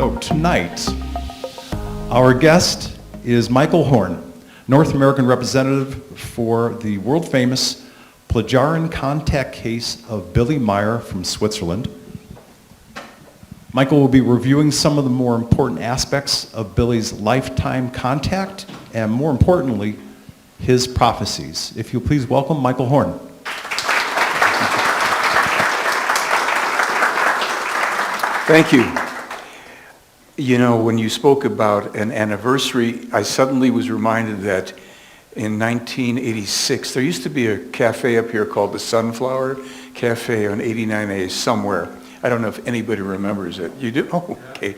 So tonight, our guest is Michael Horn, North American representative for the world-famous Plagiarin contact case of Billy Meier from Switzerland. Michael will be reviewing some of the more important aspects of Billy's lifetime contact and, more importantly, his prophecies. If you'll please welcome Michael Horn. Thank you. You know, when you spoke about an anniversary, I suddenly was reminded that in 1986, there used to be a cafe up here called the Sunflower Cafe on 89A somewhere. I don't know if anybody remembers it. You do? Oh, okay.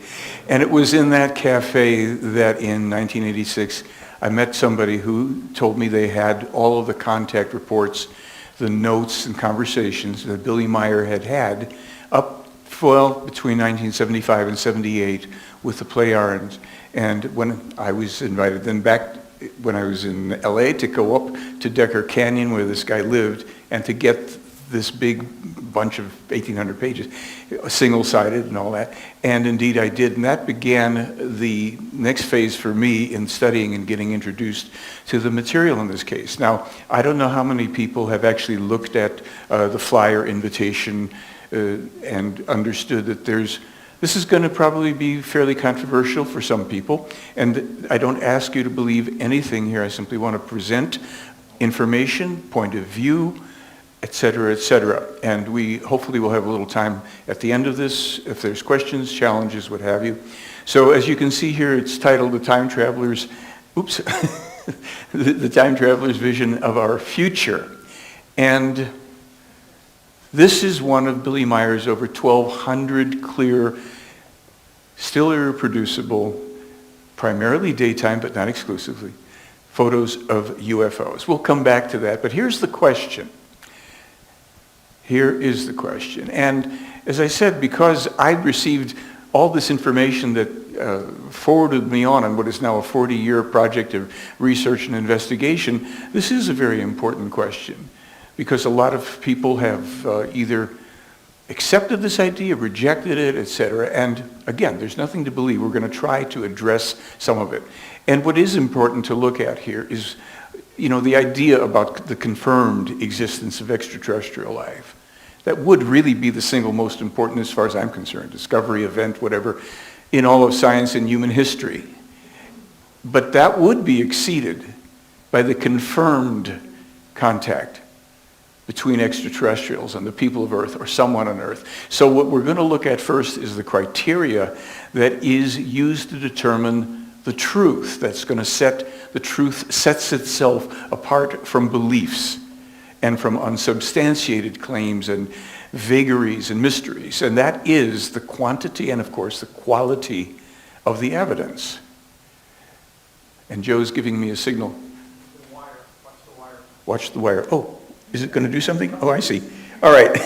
And it was in that cafe that in 1986, I met somebody who told me they had all of the contact reports, the notes and conversations that Billy Meier had up, well, between 1975 and 78 with the Plagiarins. And when I was invited then back when I was in LA to go up to Decker Canyon where this guy lived and to get this big bunch of 1,800 pages, single-sided and all that. And indeed I did. And that began the next phase for me in studying and getting introduced to the material in this case. Now, I don't know how many people have actually looked at the flyer invitation and understood that this is going to probably be fairly controversial for some people. And I don't ask you to believe anything here. I simply want to present information, point of view, et cetera, et cetera. And we hopefully will have a little time at the end of this, if there's questions, challenges, what have you. So as you can see here, it's titled The Time Traveler's, The Time Traveler's Vision of Our Future. And this is one of Billy Meier's over 1,200 clear, still irreproducible, primarily daytime but not exclusively, photos of UFOs. We'll come back to that, but here's the question. Here is the question. And as I said, because I received all this information that forwarded me on what is now a 40-year project of research and investigation, this is a very important question. Because a lot of people have either accepted this idea, rejected it, etc. And again, there's nothing to believe. We're going to try to address some of it. And what is important to look at here is, you know, the idea about the confirmed existence of extraterrestrial life. That would really be the single most important, as far as I'm concerned, discovery, event, whatever, in all of science and human history. But that would be exceeded by the confirmed contact between extraterrestrials and the people of Earth or someone on Earth. So what we're going to look at first is the criteria that is used to determine the truth. That's going to set, the truth sets itself apart from beliefs and from unsubstantiated claims and vagaries and mysteries. And that is the quantity and, of course, the quality of the evidence. And Joe's giving me a signal. The wire. Watch the wire. Watch the wire. Oh. Is it going to do something? Oh, I see. All right.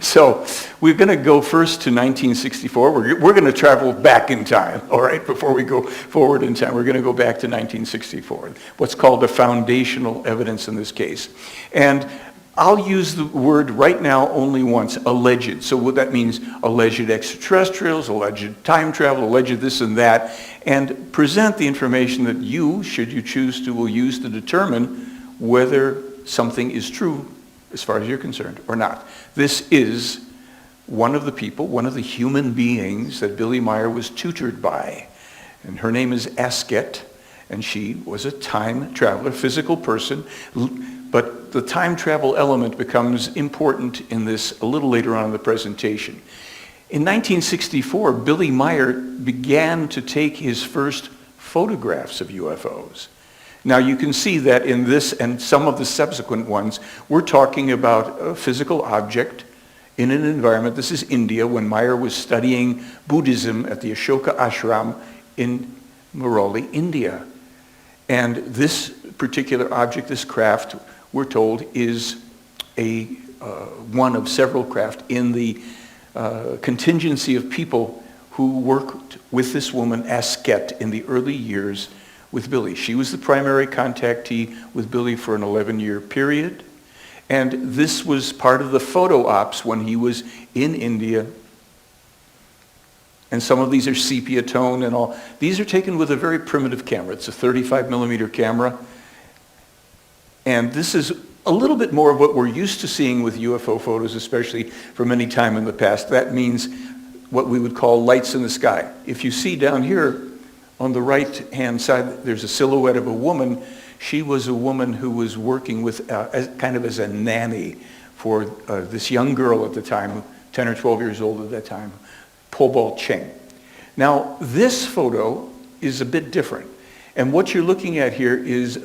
So we're going to go first to 1964. We're going to travel back in time, all right? Before we go forward in time, we're going to go back to 1964, what's called the foundational evidence in this case. And I'll use the word right now only once, alleged. So what that means, alleged extraterrestrials, alleged time travel, alleged this and that, and present the information that you, should you choose to, will use to determine whether something is true as far as you're concerned or not. This is one of the people, one of the human beings that Billy Meier was tutored by. And her name is Asket, and she was a time traveler, physical person, but the time travel element becomes important in this a little later on in the presentation. In 1964, Billy Meier began to take his first photographs of UFOs. Now you can see that in this and some of the subsequent ones, we're talking about a physical object in an environment. This is India, when Meier was studying Buddhism at the Ashoka Ashram in Murali, India. And this particular object, this craft, we're told, is one of several craft in the contingency of people who worked with this woman, Asket, in the early years with Billy. She was the primary contactee with Billy for an 11-year period. And this was part of the photo ops when he was in India And some of these are sepia tone and all. These are taken with a very primitive camera. It's a 35 millimeter camera. And this is a little bit more of what we're used to seeing with UFO photos, especially from any time in the past. That means what we would call lights in the sky. If you see down here on the right-hand side, there's a silhouette of a woman. She was a woman who was working with kind of as a nanny for this young girl at the time, 10 or 12 years old at that time, Po Cheng. Now, this photo is a bit different. And what you're looking at here is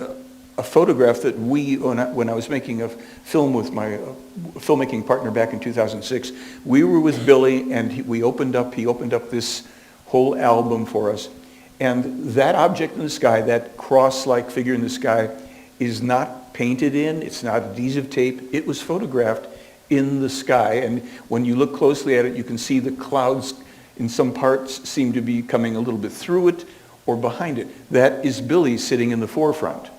a photograph that when I was making a film with my filmmaking partner back in 2006, we were with Billy and he opened up this whole album for us. And that object in the sky, that cross-like figure in the sky, is not painted in, it's not adhesive tape, it was photographed in the sky. And when you look closely at it, you can see the clouds in some parts seem to be coming a little bit through it or behind it. That is Billy sitting in the forefront.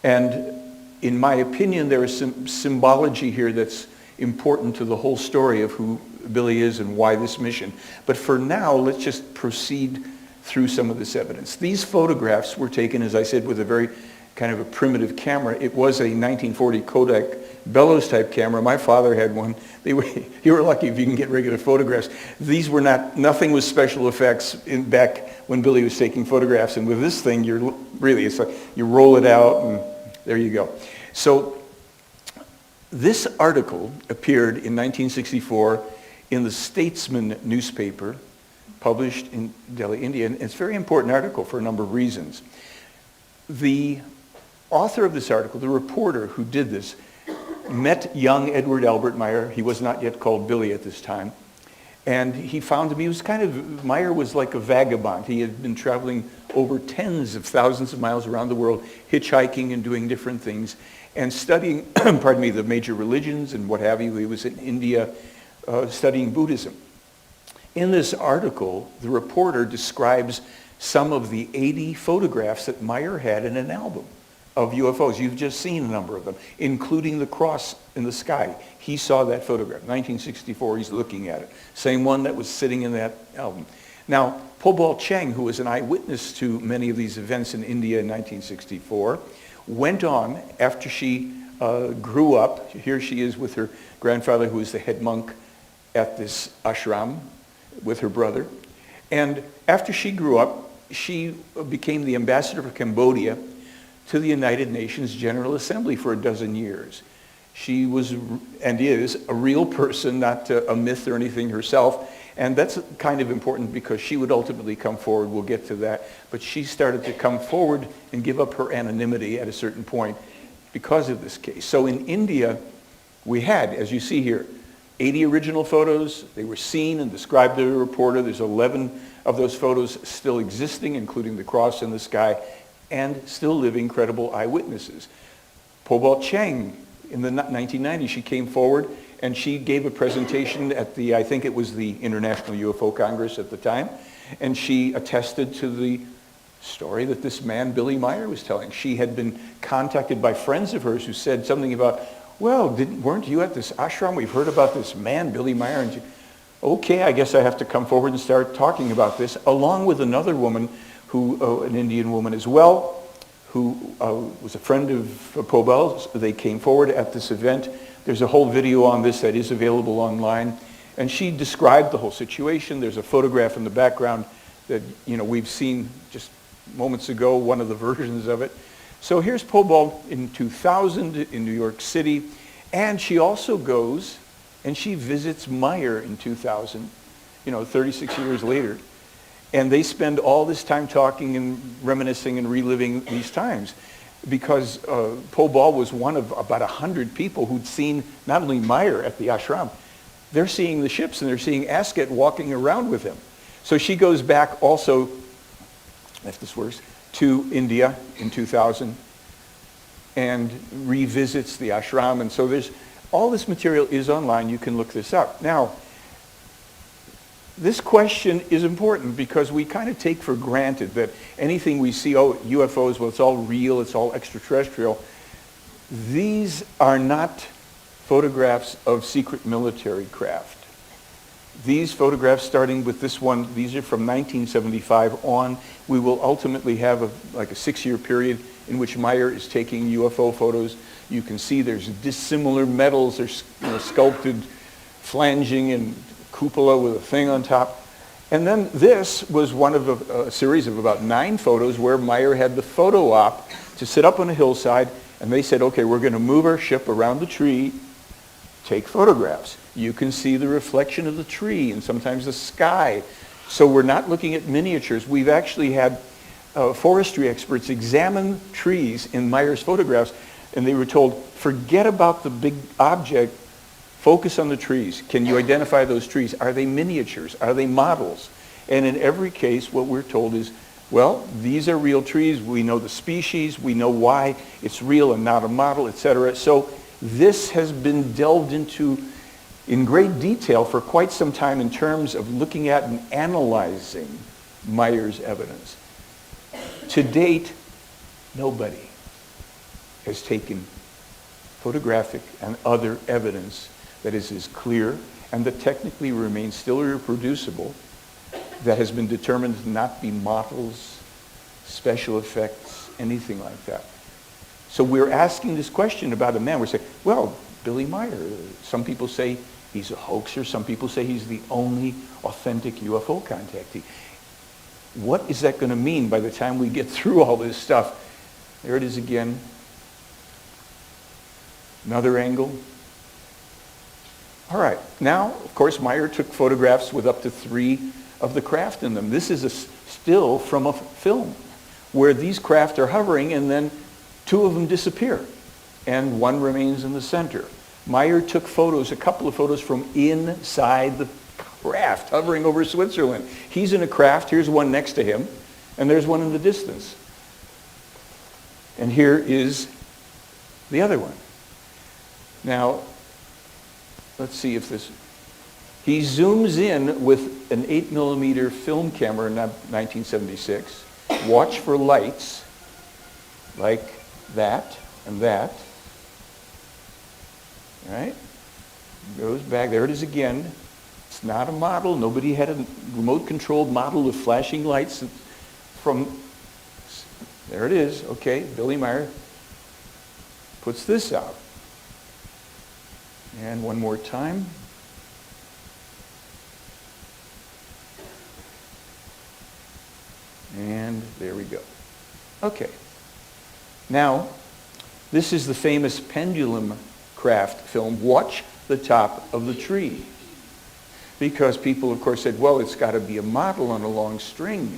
And in my opinion, there is some symbology here that's important to the whole story of who Billy is and why this mission. But for now, let's just proceed through some of this evidence. These photographs were taken, as I said, with a very kind of a primitive camera. It was a 1940 Kodak bellows type camera. My father had one. You were lucky if you can get regular photographs. These were nothing was special effects back when Billy was taking photographs. And with this thing, it's like you roll it out and there you go. So this article appeared in 1964 in the Statesman newspaper, published in Delhi, India. And it's a very important article for a number of reasons. The author of this article, the reporter who did this, met young Edward Albert Meier. He was not yet called Billy at this time. And he found him, Meier was like a vagabond. He had been traveling over tens of thousands of miles around the world, hitchhiking and doing different things, and studying, the major religions and what have you. He was in India studying Buddhism. In this article, the reporter describes some of the 80 photographs that Meier had in an album of UFOs. You've just seen a number of them, including the cross in the sky. He saw that photograph. 1964, he's looking at it. Same one that was sitting in that album. Now, Po Cheng, who was an eyewitness to many of these events in India in 1964, went on after she grew up. Here she is with her grandfather, who was the head monk at this ashram with her brother. And after she grew up, she became the ambassador for Cambodia to the United Nations General Assembly for 12 years. She was and is a real person, not a myth or anything herself. And that's kind of important because she would ultimately come forward. We'll get to that. But she started to come forward and give up her anonymity at a certain point because of this case. So in India, we had, as you see here, 80 original photos. They were seen and described to the reporter. There's 11 of those photos still existing, including the cross in the sky, and still living credible eyewitnesses. Po Cheng, in the 1990s, she came forward and she gave a presentation at I think it was the International UFO Congress at the time, and she attested to the story that this man, Billy Meier, was telling. She had been contacted by friends of hers who said something about, well, weren't you at this ashram? We've heard about this man, Billy Meier. And okay, I guess I have to come forward and start talking about this, along with another woman, an Indian woman as well, who was a friend of Pobel's. They came forward at this event. There's a whole video on this that is available online. And she described the whole situation. There's a photograph in the background that we've seen just moments ago, one of the versions of it. So here's Pobel in 2000 in New York City. And she also goes and she visits Meier in 2000, 36 years later. And they spend all this time talking and reminiscing and reliving these times. Because Pobel was one of about 100 people who'd seen not only Meier at the ashram, they're seeing the ships and they're seeing Asket walking around with him. So she goes back also, if this works, to India in 2000 and revisits the ashram. And so all this material is online. You can look this up. Now, this question is important because we kind of take for granted that anything we see, UFOs, well, it's all real, it's all extraterrestrial. These are not photographs of secret military craft. These photographs, starting with this one, these are from 1975 on. We will ultimately have like a 6-year period in which Meier is taking UFO photos. You can see there's dissimilar metals. There's sculpted flanging and cupola with a thing on top. And then this was one of a series of about 9 photos where Meier had the photo op to sit up on a hillside, and they said, okay, we're going to move our ship around the tree, take photographs. You can see the reflection of the tree and sometimes the sky. So we're not looking at miniatures. We've actually had forestry experts examine trees in Meier's photographs, and they were told, forget about the big object, focus on the trees. Can you identify those trees? Are they miniatures? Are they models? And in every case, what we're told is, well, these are real trees. We know the species. We know why it's real and not a model, etc. So this has been delved into in great detail for quite some time in terms of looking at and analyzing Meier's evidence. To date, nobody has taken photographic and other evidence that is as clear and that technically remains still reproducible, that has been determined to not be models, special effects, anything like that. So we're asking this question about a man. We're saying, well, Billy Meier, some people say he's a hoaxer. Some people say he's the only authentic UFO contactee. What is that going to mean by the time we get through all this stuff? There it is again. Another angle. All right. Now, of course, Meier took photographs with up to 3 of the craft in them. This is a still from a film where these craft are hovering and then 2 of them disappear and 1 remains in the center. Meier took photos, a couple of photos from inside the craft hovering over Switzerland. He's in a craft. Here's one next to him, and there's one in the distance. And here is the other one. Now, let's see if this... He zooms in with an 8mm film camera in 1976. Watch for lights like that and that. All right? Goes back. There it is again. It's not a model. Nobody had a remote-controlled model with flashing lights from... There it is. Okay, Billy Meier puts this out. And one more time. And there we go. Okay. Now, this is the famous pendulum craft film, Watch the Top of the Tree. Because people, of course, said, well, it's got to be a model on a long string,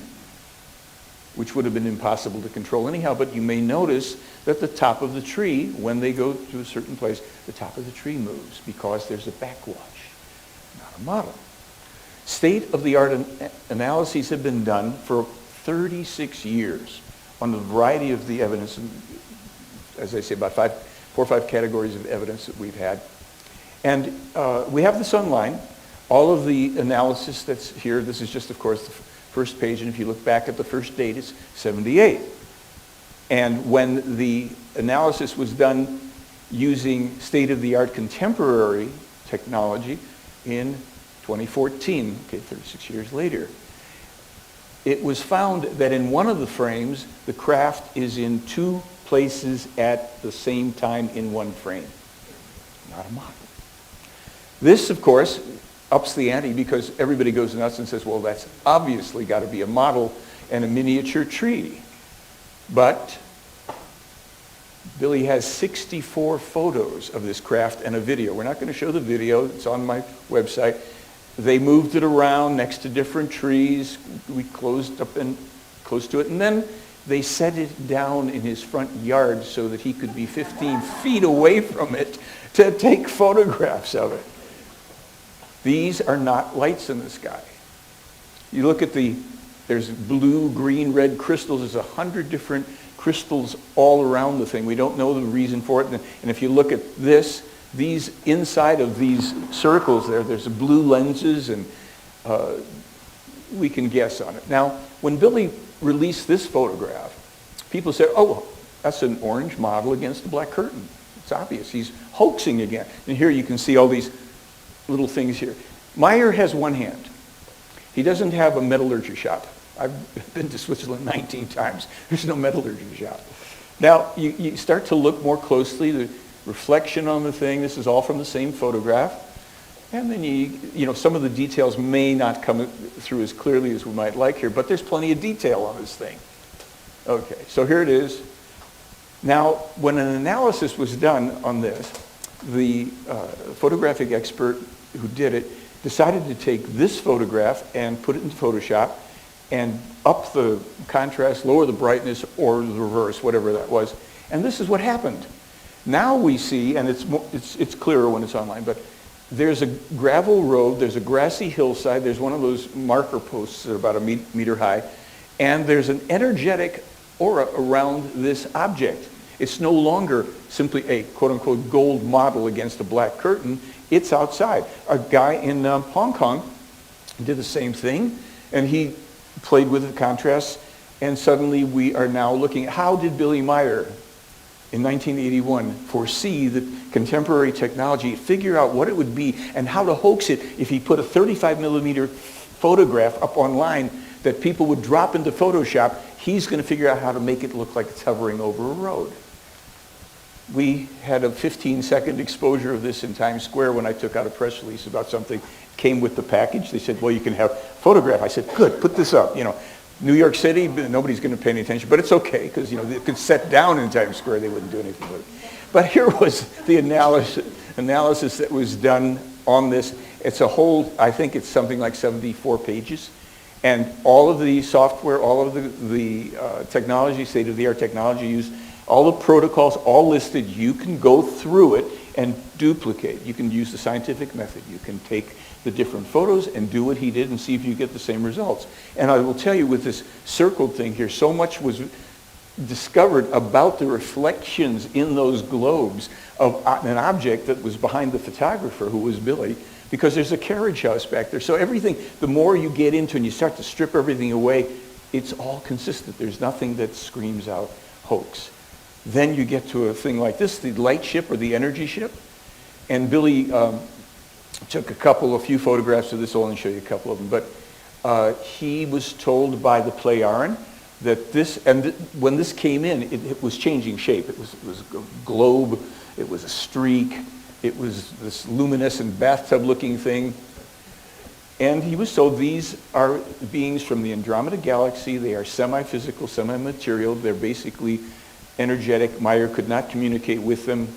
which would have been impossible to control anyhow. But you may notice that the top of the tree, when they go to a certain place, the top of the tree moves because there's a backwatch, not a model. State-of-the-art analyses have been done for 36 years on a variety of the evidence, as I say, about 4 or 5 categories of evidence that we've had. And we have this online. All of the analysis that's here, this is just, of course, the first page, and if you look back at the first date, it's 78. And when the analysis was done using state-of-the-art contemporary technology in 2014, okay, 36 years later, it was found that in one of the frames, the craft is in 2 places at the same time in one frame. Not a model. This, of course, ups the ante because everybody goes nuts and says, well, that's obviously got to be a model and a miniature tree. But Billy has 64 photos of this craft and a video. We're not going to show the video. It's on my website. They moved it around next to different trees. We closed up and close to it. And then they set it down in his front yard so that he could be 15 feet away from it to take photographs of it. These are not lights in the sky. You look at there's blue, green, red crystals. There's 100 different crystals all around the thing. We don't know the reason for it. And if you look at this, these inside of these circles there's blue lenses, and we can guess on it. Now, when Billy released this photograph, people said, oh, well, that's an orange model against a black curtain. It's obvious. He's hoaxing again. And here you can see all these little things here. Meier has one hand. He doesn't have a metallurgy shop. I've been to Switzerland 19 times. There's no metallurgy shop. Now, you start to look more closely, the reflection on the thing. This is all from the same photograph. And then you know, some of the details may not come through as clearly as we might like here, but there's plenty of detail on this thing. Okay, so here it is. Now, when an analysis was done on this, the photographic expert who did it decided to take this photograph and put it in Photoshop and up the contrast, lower the brightness, or the reverse, whatever that was. And this is what happened. Now we see, and it's clearer when it's online, but there's a gravel road, there's a grassy hillside, there's one of those marker posts that are about a meter high, and there's an energetic aura around this object. It's no longer simply a quote-unquote gold model against a black curtain. It's outside. A guy in Hong Kong did the same thing, and he played with the contrast, and suddenly we are now looking at how did Billy Meier in 1981 foresee the contemporary technology, figure out what it would be, and how to hoax it if he put a 35 millimeter photograph up online that people would drop into Photoshop. He's going to figure out how to make it look like it's hovering over a road. We had a 15-second exposure of this in Times Square when I took out a press release about something. Came with the package. They said, well, you can have photograph. I said, good, put this up. You know, New York City, nobody's going to pay any attention, but it's okay, because, you know, it could set down in Times Square. They wouldn't do anything with it. But here was the analysis that was done on this. It's a whole, I think it's something like 74 pages. And all of the software, all of the technology, state-of-the-art technology used, all the protocols, all listed. You can go through it and duplicate. You can use the scientific method. You can take the different photos and do what he did and see if you get the same results. And I will tell you, with this circled thing here, so much was discovered about the reflections in those globes of an object that was behind the photographer, who was Billy, because there's a carriage house back there. So everything, the more you get into and you start to strip everything away, it's all consistent. There's nothing that screams out hoax. Then you get to a thing like this, the light ship or the energy ship. And Billy took a few photographs of this. I'll only show you a couple of them. But he was told by the Plejaren that this, and when this came in, it was changing shape. It was a globe, it was a streak, it was this luminescent bathtub-looking thing. And he was told these are beings from the Andromeda Galaxy. They are semi-physical, semi-material. They're basically energetic. Meier could not communicate with them,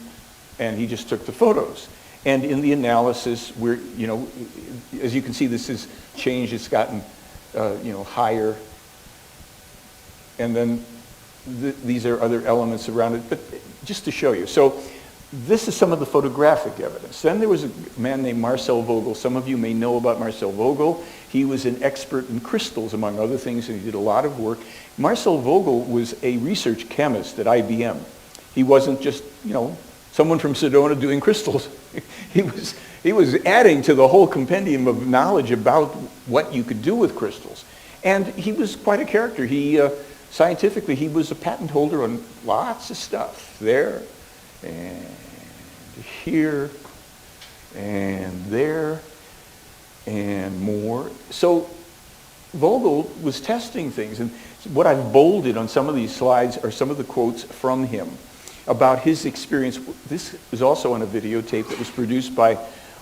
and he just took the photos. And in the analysis, you know, as you can see, this has changed. It's gotten, you know, higher. And then these are other elements around it, but just to show you. So this is some of the photographic evidence. Then there was a man named Marcel Vogel. Some of you may know about Marcel Vogel. He was an expert in crystals, among other things, and he did a lot of work. Marcel Vogel was a research chemist at IBM. He wasn't just, you know, someone from Sedona doing crystals. He was adding to the whole compendium of knowledge about what you could do with crystals. And he was quite a character. Scientifically, he was a patent holder on lots of stuff. There, and here, and there, and more. So Vogel was testing things, and what I've bolded on some of these slides are some of the quotes from him about his experience. This is also on a videotape that was produced by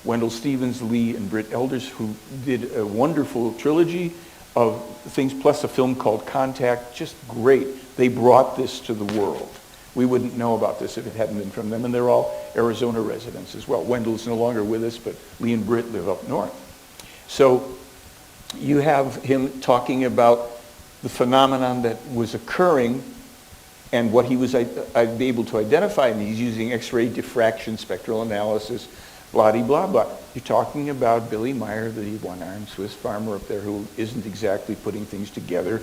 Wendell Stevens, Lee, and Britt Elders, who did a wonderful trilogy of things, plus a film called Contact. Just great. They brought this to the world. We wouldn't know about this if it hadn't been from them, and they're all Arizona residents as well. Wendell's no longer with us, but Lee and Britt live up north. So you have him talking about the phenomenon that was occurring and what he was able to identify, and he's using X-ray diffraction, spectral analysis, blah-de-blah-blah. You're talking about Billy Meier, the one-armed Swiss farmer up there who isn't exactly putting things together,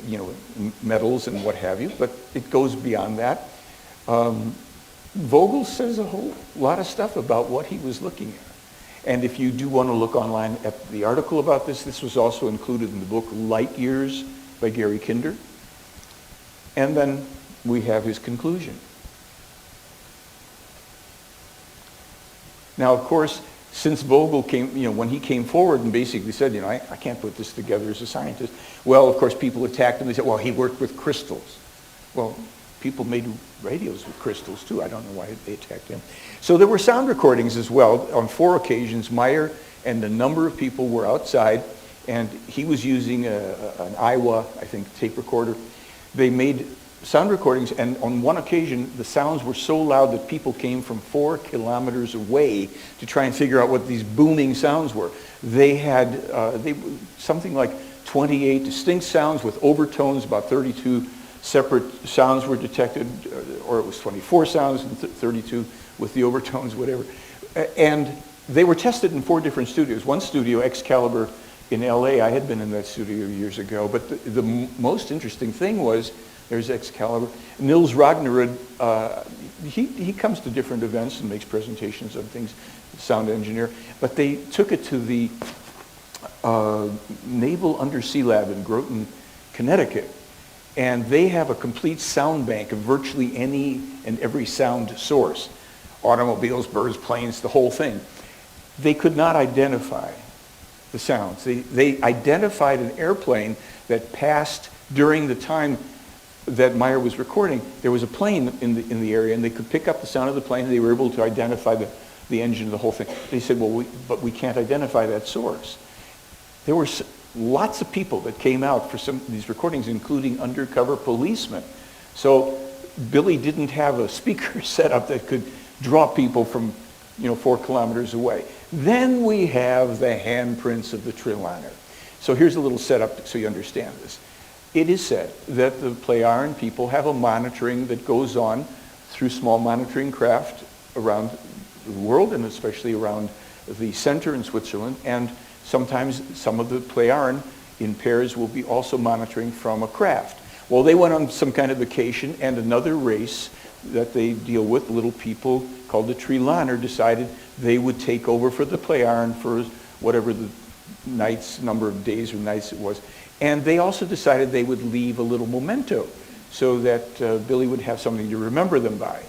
you know, metals and what have you, but it goes beyond that. Vogel says a whole lot of stuff about what he was looking at. And if you do want to look online at the article about this, this was also included in the book Light Years by Gary Kinder. And then we have his conclusion. Now, of course, since Vogel came, when he came forward and basically said, I can't put this together as a scientist. Well, of course, people attacked him. They said, well, he worked with crystals. Well, people made radios with crystals too. I don't know why they attacked him. So there were sound recordings as well. On 4 occasions, Meier and a number of people were outside, and he was using an Iowa, I think, tape recorder. They made sound recordings, and on one occasion, the sounds were so loud that people came from 4 kilometers away to try and figure out what these booming sounds were. They had something like 28 distinct sounds with overtones, about 32 separate sounds were detected, or it was 24 sounds and 32 with the overtones, whatever. And they were tested in 4 different studios. One studio, Excalibur in LA, I had been in that studio years ago, but the most interesting thing was, there's Excalibur. Nils Ragnerud, he comes to different events and makes presentations on things, sound engineer, but they took it to the Naval Undersea Lab in Groton, Connecticut, and they have a complete sound bank of virtually any and every sound source. Automobiles, birds, planes, the whole thing. They could not identify the sounds. They identified an airplane that passed during the time that Meier was recording. There was a plane in the area, and they could pick up the sound of the plane, and they were able to identify the engine, the whole thing. They said, well, but we can't identify that source. There were lots of people that came out for some of these recordings, including undercover policemen. So Billy didn't have a speaker set up that could draw people from 4 kilometers away. Then we have the handprints of the Triliner. So here's a little setup so you understand this. It is said that the Plejaren people have a monitoring that goes on through small monitoring craft around the world, and especially around the center in Switzerland. And sometimes some of the Plejaren in pairs will be also monitoring from a craft. Well, they went on some kind of vacation, and another race that they deal with, little people called the Triliner, decided they would take over for the Plejaren for whatever the number of days or nights it was. And they also decided they would leave a little memento so that Billy would have something to remember them by.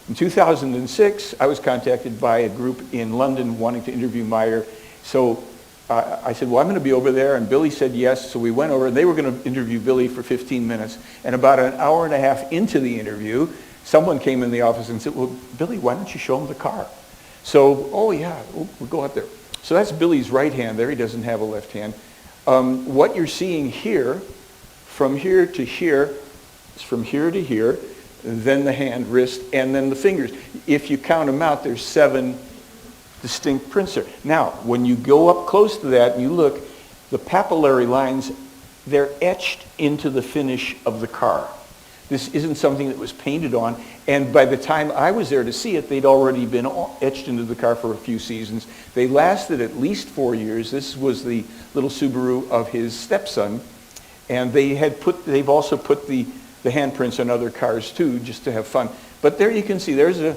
In 2006, I was contacted by a group in London wanting to interview Meier. So I said, well, I'm going to be over there. And Billy said yes. So we went over, and they were going to interview Billy for 15 minutes. And about an hour and a half into the interview, someone came in the office and said, well, Billy, why don't you show him the car? So, oh yeah, we'll go out there. So that's Billy's right hand there. He doesn't have a left hand. What you're seeing here, from here to here, is from here to here, then the hand, wrist, and then the fingers. If you count them out, there's 7 distinct prints there. Now, when you go up close to that and you look, the papillary lines, they're etched into the finish of the car. This isn't something that was painted on, and by the time I was there to see it, they'd already been etched into the car for a few seasons. They lasted at least 4 years. This was the little Subaru of his stepson, and they've also put the handprints on other cars too, just to have fun. But there you can see, there's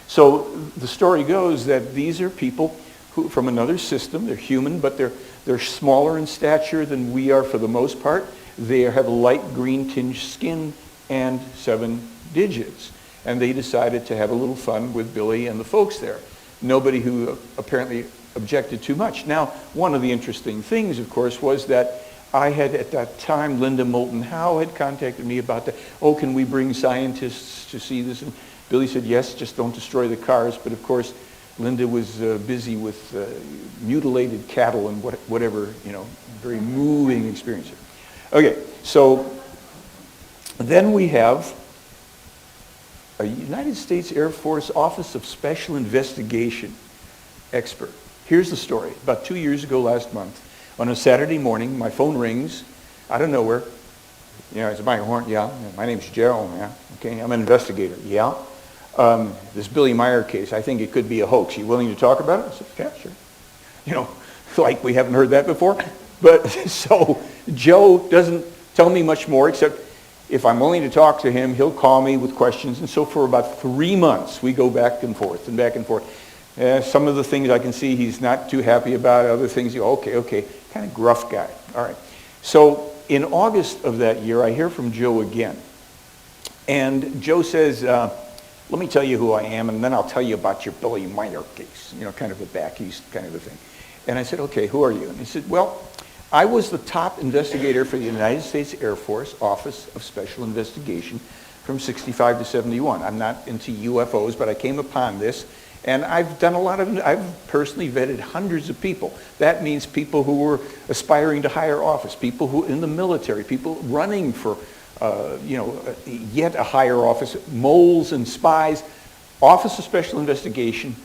so the story goes that these are people who, from another system. They're human, but they're smaller in stature than we are for the most part. They have light green tinged skin and 7 digits. And they decided to have a little fun with Billy and the folks there. Nobody who apparently objected too much. Now, one of the interesting things, of course, was that I had, at that time, Linda Moulton Howe had contacted me about that. Oh, can we bring scientists to see this? And Billy said, yes, just don't destroy the cars. But of course, Linda was busy with mutilated cattle and whatever, very moving experience. Okay, so then we have a United States Air Force Office of Special Investigation expert. Here's the story. About 2 years ago last month, on a Saturday morning, my phone rings out of nowhere. It's Mike Horn. Yeah, my name's Joe. Yeah, okay, I'm an investigator. Yeah, this Billy Meier case, I think it could be a hoax. You willing to talk about it? I said, yeah, sure. Like we haven't heard that before. But so Joe doesn't tell me much more, except if I'm willing to talk to him, he'll call me with questions. And so for about 3 months, we go back and forth and back and forth. Some of the things I can see he's not too happy about. Other things, okay, kind of gruff guy. All right. So in August of that year, I hear from Joe again. And Joe says, let me tell you who I am, and then I'll tell you about your Billy Meier case, kind of a back east kind of a thing. And I said, okay, who are you? And he said, well, I was the top investigator for the United States Air Force Office of Special Investigation from 65 to 71. I'm not into UFOs, but I came upon this, and I've personally vetted hundreds of people. That means people who were aspiring to higher office, people who in the military, people running for, yet a higher office, moles and spies. Office of Special Investigation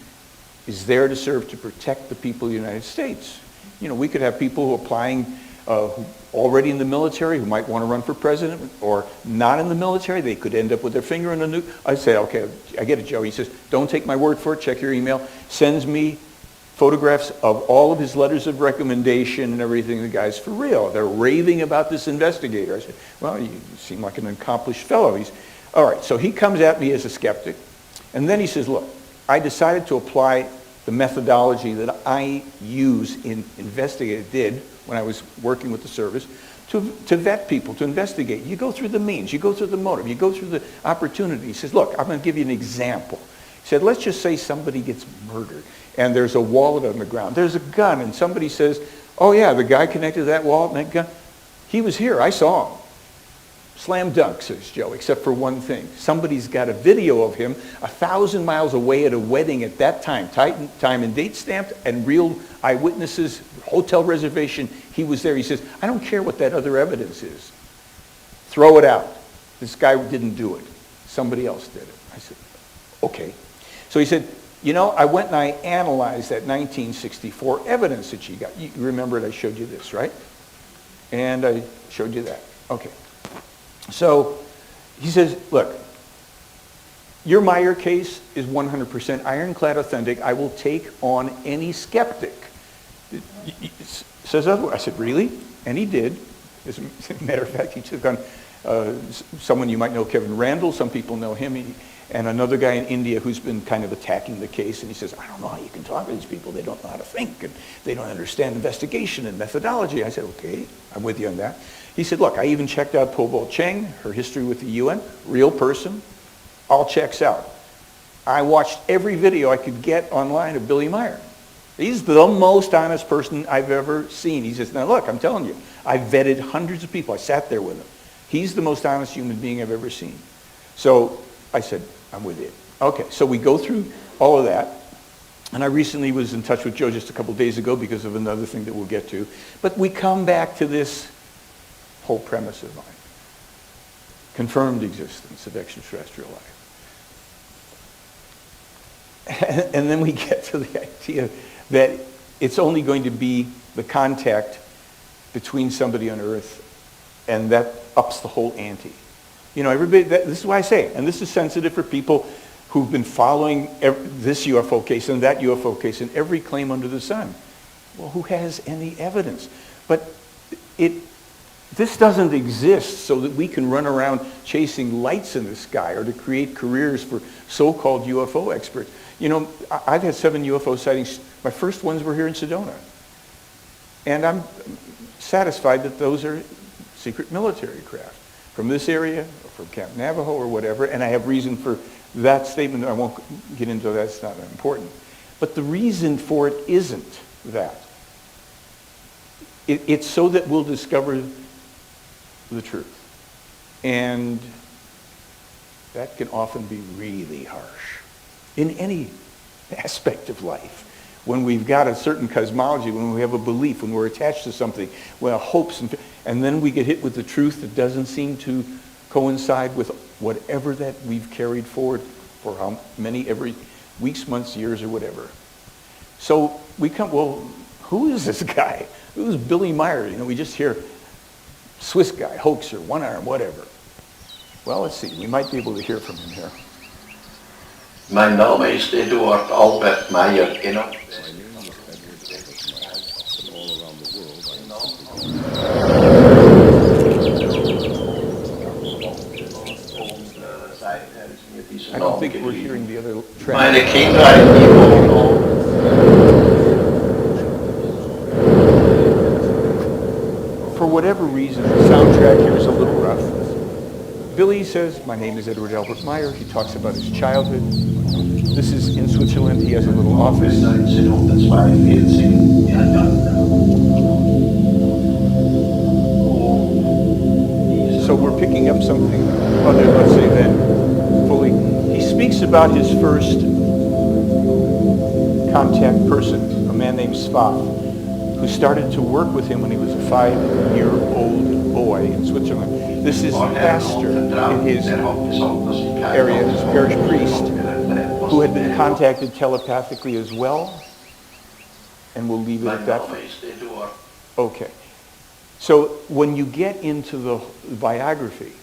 is there to serve to protect the people of the United States. We could have people who are applying who already in the military who might want to run for president, or not in the military. They could end up with their finger in a nuke. I say, okay, I get it, Joe. He says, don't take my word for it. Check your email. Sends me photographs of all of his letters of recommendation and everything. The guy's for real. They're raving about this investigator. I said, well, you seem like an accomplished fellow. All right, so he comes at me as a skeptic. And then he says, look, I decided to apply the methodology that I use did when I was working with the service, to vet people, to investigate. You go through the means, you go through the motive, you go through the opportunity. He says, look, I'm going to give you an example. He said, let's just say somebody gets murdered, and there's a wallet on the ground. There's a gun, and somebody says, oh yeah, the guy connected to that wallet and that gun, he was here, I saw him. Slam dunk, says Joe, except for one thing. Somebody's got a video of him 1,000 miles away at a wedding at that time, time and date stamped, and real eyewitnesses, hotel reservation. He was there. He says, I don't care what that other evidence is. Throw it out. This guy didn't do it. Somebody else did it. I said, okay. So he said, I went and I analyzed that 1964 evidence that you got. You remember it, I showed you this, right? And I showed you that. Okay. So he says, look, your Meier case is 100% ironclad authentic. I will take on any skeptic. Says otherwise. I said, really? And he did. As a matter of fact, he took on someone you might know, Kevin Randall. Some people know him. And another guy in India who's been kind of attacking the case. And he says, I don't know how you can talk to these people. They don't know how to think, and they don't understand investigation and methodology. I said, okay, I'm with you on that. He said, look, I even checked out Po Bo Cheng, her history with the UN, real person, all checks out. I watched every video I could get online of Billy Meier. He's the most honest person I've ever seen. He says, now look, I'm telling you, I vetted hundreds of people. I sat there with him. He's the most honest human being I've ever seen. So I said, I'm with you. Okay, so we go through all of that. And I recently was in touch with Joe just a couple days ago because of another thing that we'll get to. But we come back to this whole premise of mine. Confirmed existence of extraterrestrial life. And then we get to the idea that it's only going to be the contact between somebody on Earth, and that ups the whole ante. Everybody, this is why I say, and this is sensitive for people who've been following this UFO case and that UFO case and every claim under the sun. Well, who has any evidence? But this doesn't exist so that we can run around chasing lights in the sky or to create careers for so-called UFO experts. I've had 7 UFO sightings. My first ones were here in Sedona. And I'm satisfied that those are secret military craft from this area, or from Camp Navajo or whatever, and I have reason for that statement. I won't get into that, it's not that important. But the reason for it isn't that. It's so that we'll discover the truth. And that can often be really harsh in any aspect of life. When we've got a certain cosmology, when we have a belief, when we're attached to something, well, hopes, and then we get hit with the truth that doesn't seem to coincide with whatever that we've carried forward for how many, every weeks, months, years, or whatever. So we come, well, who is this guy? Who's Billy Meier? We just hear Swiss guy, hoaxer, one arm, whatever. Well, let's see. We might be able to hear from him here. Mijn naam is Eduard Albert Meier, I don't think we're hearing the other track. Meine Kindheit, die wohnen. For whatever reason, the soundtrack here is a little rough. Billy says, my name is Edward Albert Meier. He talks about his childhood. This is in Switzerland. He has a little office. 1942, ja, So we're picking up something other, let's say, than fully. He speaks about his first contact person, a man named Svath, who started to work with him when he was a 5-year-old boy in Switzerland. This is the pastor in his area, his parish priest, who had been contacted telepathically as well, and we'll leave it at that. Okay. So when you get into the biography,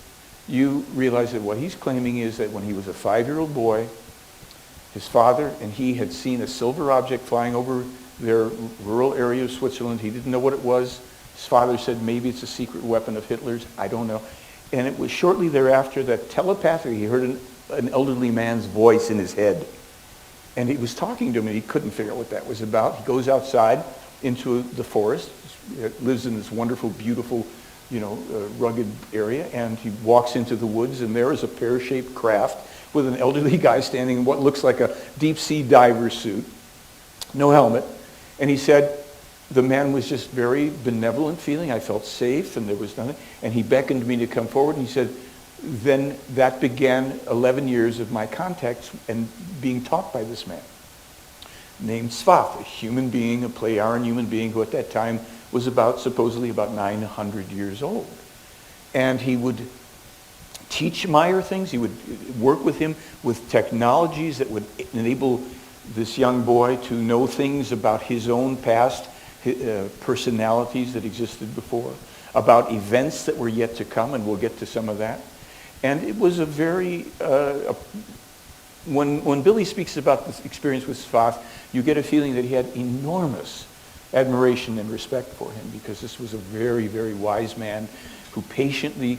you realize that what he's claiming is that when he was a 5-year-old boy, his father and he had seen a silver object flying over their rural area of Switzerland. He didn't know what it was. His father said maybe it's a secret weapon of Hitler's. I don't know. And it was shortly thereafter that telepathically he heard an elderly man's voice in his head. And he was talking to him and he couldn't figure out what that was about. He goes outside into the forest. He lives in this wonderful, beautiful, rugged area. And he walks into the woods and there is a pear-shaped craft with an elderly guy standing in what looks like a deep-sea diver suit, no helmet. And he said, the man was just very benevolent feeling. I felt safe and there was nothing. And he beckoned me to come forward and he said, then that began 11 years of my contacts and being taught by this man named Svath, a human being, a Plejaren human being who at that time was supposedly about 900 years old. And he would teach Meier things. He would work with him with technologies that would enable this young boy to know things about his own past, personalities that existed before, about events that were yet to come, and we'll get to some of that. And it was a very, when Billy speaks about this experience with Svath, you get a feeling that he had enormous admiration and respect for him because this was a very, very wise man who patiently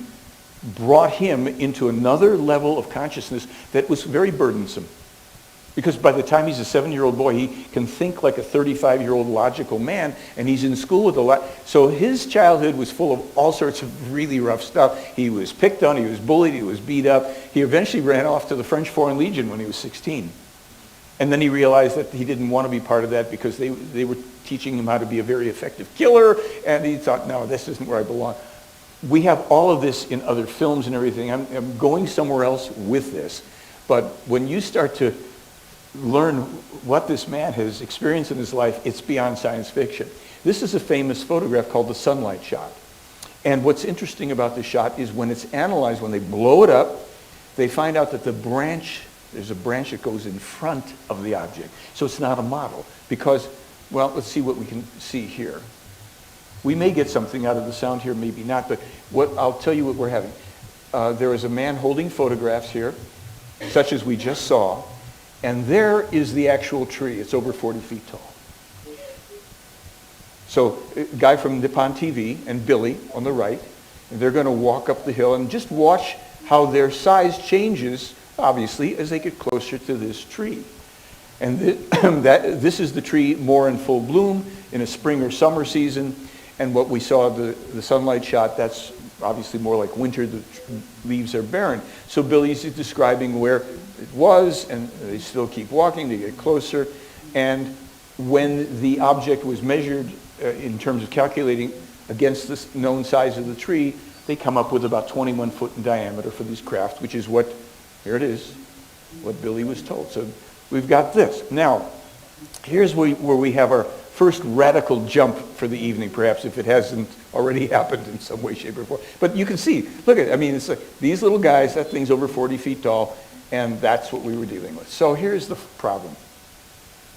brought him into another level of consciousness that was very burdensome. Because by the time he's a 7-year-old boy, he can think like a 35-year-old logical man, and he's in school with a lot. So his childhood was full of all sorts of really rough stuff. He was picked on, he was bullied, he was beat up. He eventually ran off to the French Foreign Legion when he was 16. And then he realized that he didn't want to be part of that because they were teaching him how to be a very effective killer, and he thought, no, this isn't where I belong. We have all of this in other films and everything. I'm going somewhere else with this. But when you start to learn what this man has experienced in his life, it's beyond science fiction. This is a famous photograph called the sunlight shot. And what's interesting about this shot is when it's analyzed, when they blow it up, they find out that there's a branch that goes in front of the object. So it's not a model because, well, let's see what we can see here. We may get something out of the sound here, maybe not, but I'll tell you what we're having. There is a man holding photographs here, such as we just saw, and there is the actual tree. It's over 40 feet tall. So a guy from Nippon TV and Billy on the right, and they're going to walk up the hill and just watch how their size changes, obviously, as they get closer to this tree. And this is the tree more in full bloom in a spring or summer season. And what we saw, the sunlight shot, that's obviously more like winter. The leaves are barren. So Billy's describing where it was, and they still keep walking. They get closer. And when the object was measured in terms of calculating against the known size of the tree, they come up with about 21 foot in diameter for these craft, which is what, here it is, what Billy was told. So we've got this. Now, here's where we have our first radical jump for the evening, perhaps, if it hasn't already happened in some way, shape, or form. But you can see, look at it. I mean, it's like these little guys, that thing's over 40 feet tall, and that's what we were dealing with. So here's the problem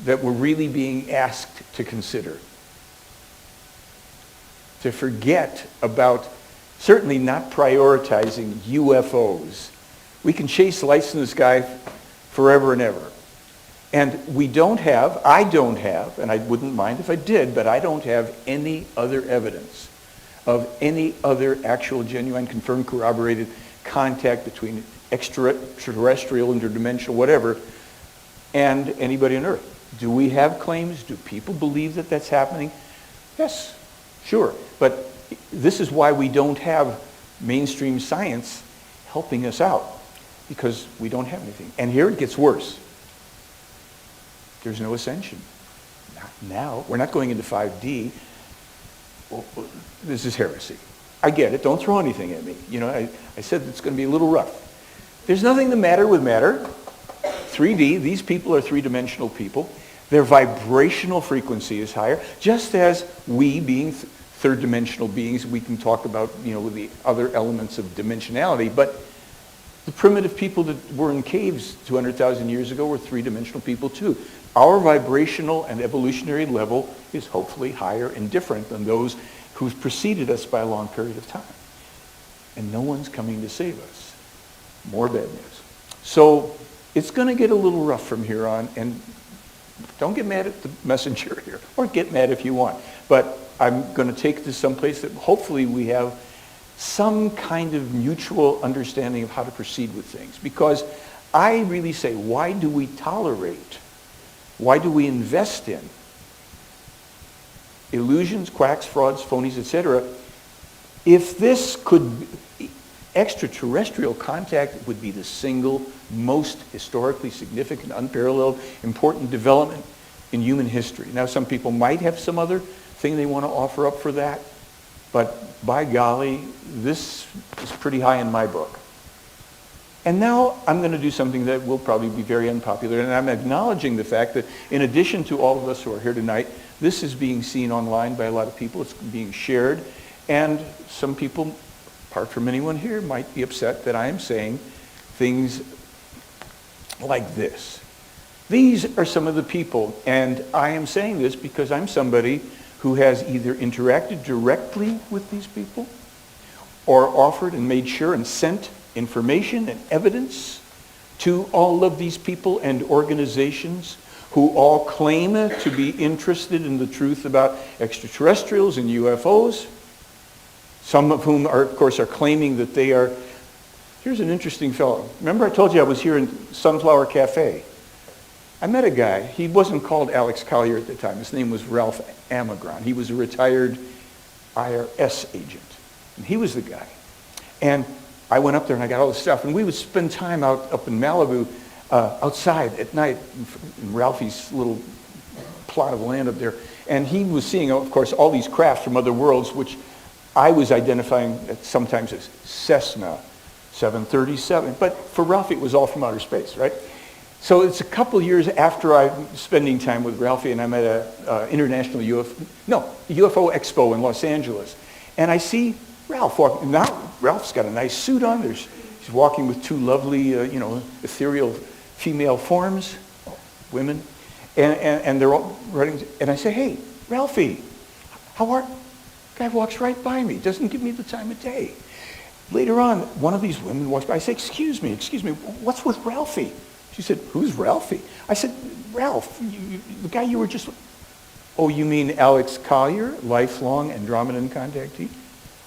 that we're really being asked to consider. To forget about certainly not prioritizing UFOs. We can chase lights in the sky forever and ever. And I don't have, and I wouldn't mind if I did, but I don't have any other evidence of any other actual, genuine, confirmed, corroborated contact between extraterrestrial, interdimensional, whatever, and anybody on Earth. Do we have claims? Do people believe that that's happening? Yes, sure. But this is why we don't have mainstream science helping us out because we don't have anything. And here it gets worse. There's no ascension. Not now. We're not going into 5D. Well, this is heresy. I get it. Don't throw anything at me. You know, I said it's going to be a little rough. There's nothing the matter with matter. 3D, these people are three-dimensional people. Their vibrational frequency is higher, just as we, being third-dimensional beings, we can talk about, you know, with the other elements of dimensionality, but the primitive people that were in caves 200,000 years ago were three-dimensional people too. Our vibrational and evolutionary level is hopefully higher and different than those who've preceded us by a long period of time. And no one's coming to save us. More bad news. So it's going to get a little rough from here on, and don't get mad at the messenger here, or get mad if you want. But I'm going to take this someplace that hopefully we have some kind of mutual understanding of how to proceed with things. Because I really say, why do we tolerate? Why do we invest in illusions, quacks, frauds, phonies, etc.? If this could, extraterrestrial contact would be the single most historically significant, unparalleled, important development in human history. Now, some people might have some other thing they want to offer up for that, but by golly, this is pretty high in my book. And now I'm going to do something that will probably be very unpopular, and I'm acknowledging the fact that in addition to all of us who are here tonight, this is being seen online by a lot of people. It's being shared, and some people, apart from anyone here, might be upset that I am saying things like this. These are some of the people, and I am saying this because I'm somebody who has either interacted directly with these people or offered and made sure and sent information and evidence to all of these people and organizations who all claim to be interested in the truth about extraterrestrials and UFOs. Some of whom are, of course, are claiming that they are. Here's an interesting fellow. Remember I told you I was here in Sunflower Cafe? I met a guy. He wasn't called Alex Collier at the time. His name was Ralph Amagron. He was a retired IRS agent. And he was the guy. And I went up there and I got all this stuff. And we would spend time up in Malibu outside at night in Ralphie's little plot of land up there. And he was seeing, of course, all these crafts from other worlds, which I was identifying sometimes as Cessna 737. But for Ralphie, it was all from outer space, right? So it's a couple years after I'm spending time with Ralphie, and I'm at a international UFO expo in Los Angeles. And I see Ralph walking. Now Ralph's got a nice suit on. He's walking with two lovely, ethereal female forms, women. And they're all running. And I say, hey, Ralphie, how are you? Guy walks right by me, doesn't give me the time of day. Later on, one of these women walks by. I say, excuse me, what's with Ralphie? She said, who's Ralphie? I said, Ralph, the guy you were just... Oh, you mean Alex Collier, lifelong Andromedan contactee?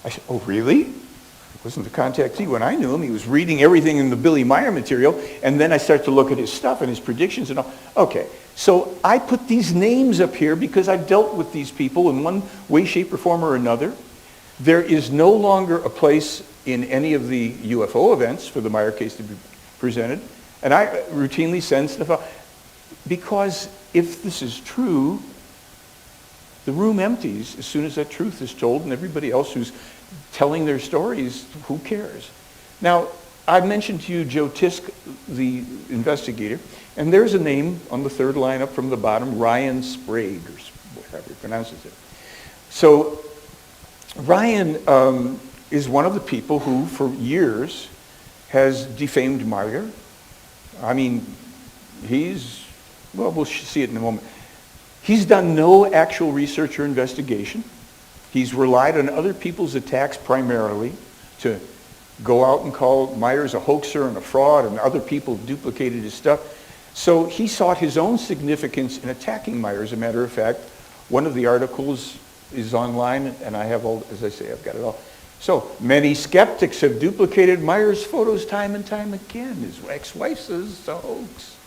I said, oh, really? He wasn't the contactee when I knew him. He was reading everything in the Billy Meier material, and then I started to look at his stuff and his predictions and all. Okay, so I put these names up here because I've dealt with these people in one way, shape, or form or another. There is no longer a place in any of the UFO events for the Meier case to be presented. And I routinely send stuff out. Because if this is true, the room empties as soon as that truth is told, and everybody else who's telling their stories, who cares? Now, I mentioned to you Joe Tisk, the investigator, and there's a name on the third line up from the bottom, Ryan Sprague, or however he pronounces it. So Ryan is one of the people who, for years, has defamed Meier. I mean, we'll see it in a moment. He's done no actual research or investigation. He's relied on other people's attacks primarily to go out and call Myers a hoaxer and a fraud, and other people duplicated his stuff. So he sought his own significance in attacking Myers. As a matter of fact, one of the articles is online, and I have all, as I say, I've got it all. So many skeptics have duplicated Myers' photos time and time again. His ex-wife says it's a hoax.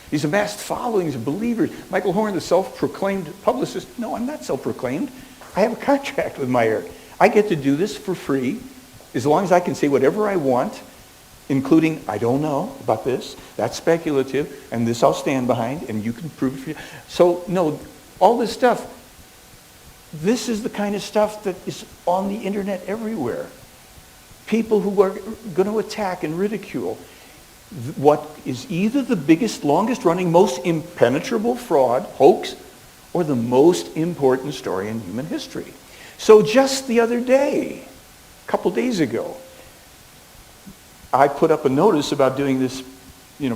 He's amassed followings of believers. Michael Horn, the self-proclaimed publicist. No, I'm not self-proclaimed. I have a contract with Meier. I get to do this for free as long as I can say whatever I want including, I don't know about this, that's speculative, and this I'll stand behind, and you can prove it for you. So, no, all this stuff, this is the kind of stuff that is on the internet everywhere. People who are going to attack and ridicule what is either the biggest, longest running, most impenetrable fraud, hoax, or the most important story in human history. So just the other day, a couple days ago, I put up a notice about doing this,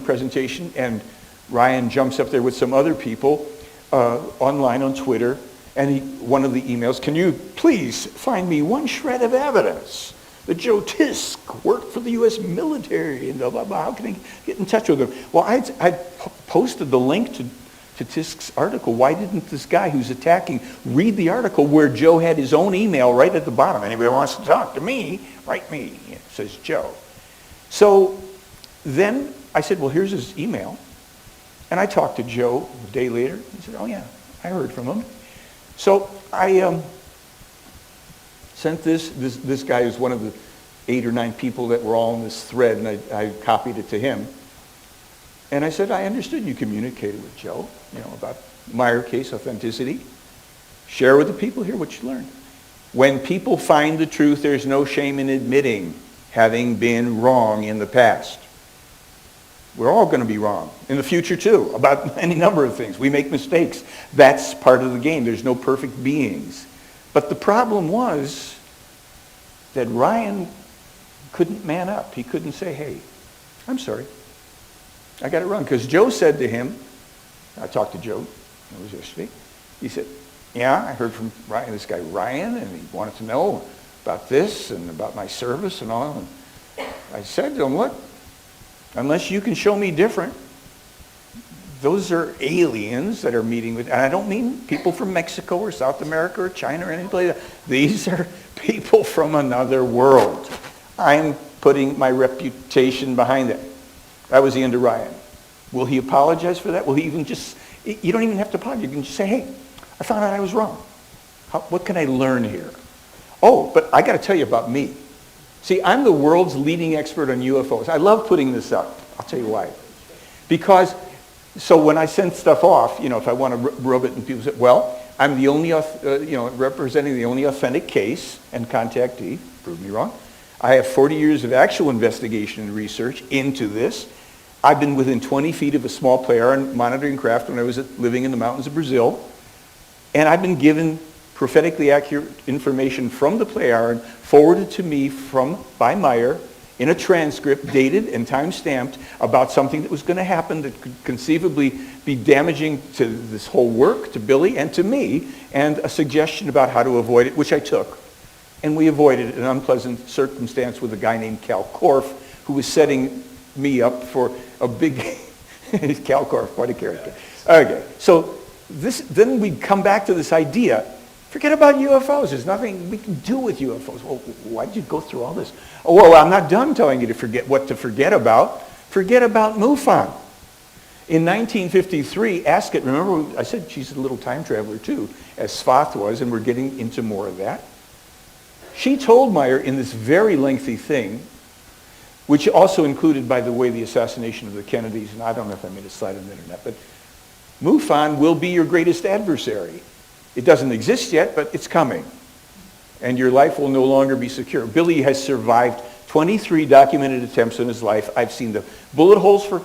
presentation, and Ryan jumps up there with some other people online on Twitter, and one of the emails, can you please find me one shred of evidence that Joe Tisk worked for the U.S. military, and blah, blah, blah. How can I get in touch with him? Well, I posted the link to Tisk's article. Why didn't this guy who's attacking read the article where Joe had his own email right at the bottom? Anybody wants to talk to me, write me, says Joe. So then I said, well, here's his email. And I talked to Joe a day later. He said, oh yeah, I heard from him. So I sent this guy who's one of the 8 or 9 people that were all in this thread, and I copied it to him. And I said, I understood you communicated with Joe, about Meier case authenticity. Share with the people here what you learned. When people find the truth, there's no shame in admitting having been wrong in the past. We're all going to be wrong in the future too, about any number of things. We make mistakes. That's part of the game. There's no perfect beings. But the problem was that Ryan couldn't man up. He couldn't say, hey, I'm sorry. I got it wrong. Because Joe said to him, I talked to Joe, it was yesterday, he said, yeah, I heard from Ryan, this guy Ryan, and he wanted to know about this and about my service and all. And I said to him, look, unless you can show me different, those are aliens that are meeting with, and I don't mean people from Mexico or South America or China or any place. These are people from another world. I'm putting my reputation behind it. That was the end of Ryan. Will he apologize for that? Will he even just, you don't even have to apologize. You can just say, hey, I found out I was wrong. What can I learn here? Oh, but I got to tell you about me. See, I'm the world's leading expert on UFOs. I love putting this up. I'll tell you why. Because, so when I send stuff off, if I want to rub it, and people say, well, I'm the only, representing the only authentic case and contactee. Prove me wrong. I have 40 years of actual investigation and research into this. I've been within 20 feet of a small player on monitoring craft when I was living in the mountains of Brazil. And I've been given prophetically accurate information from the Pleiaren forwarded to me by Meier in a transcript dated and time-stamped about something that was going to happen that could conceivably be damaging to this whole work, to Billy and to me, and a suggestion about how to avoid it, which I took. And we avoided an unpleasant circumstance with a guy named Cal Korff, who was setting me up for a big... Cal Korff, what a character. Okay, so then we come back to this idea. Forget about UFOs. There's nothing we can do with UFOs. Well, why'd you go through all this? Oh, well, I'm not done telling you to forget what to forget about. Forget about MUFON. In 1953, Ascot, remember I said she's a little time traveler too, as Svath was, and we're getting into more of that. She told Meier in this very lengthy thing, which also included, by the way, the assassination of the Kennedys, and I don't know if I made a slide on the internet, but MUFON will be your greatest adversary. It doesn't exist yet, but it's coming. And your life will no longer be secure. Billy has survived 23 documented attempts in his life. I've seen the bullet holes for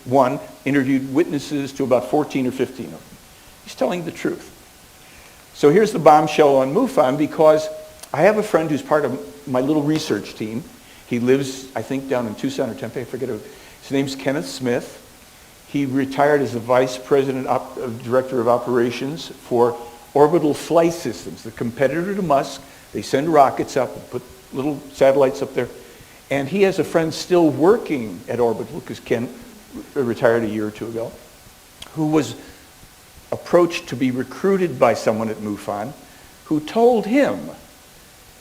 one, interviewed witnesses to about 14 or 15 of them. He's telling the truth. So here's the bombshell on MUFON, because I have a friend who's part of my little research team. He lives, I think, down in Tucson or Tempe. I forget. His name's Kenneth Smith. He retired as the vice president, director of operations for Orbital Flight Systems, the competitor to Musk. They send rockets up and put little satellites up there. And he has a friend still working at Orbital, because Ken retired a year or two ago, who was approached to be recruited by someone at MUFON, who told him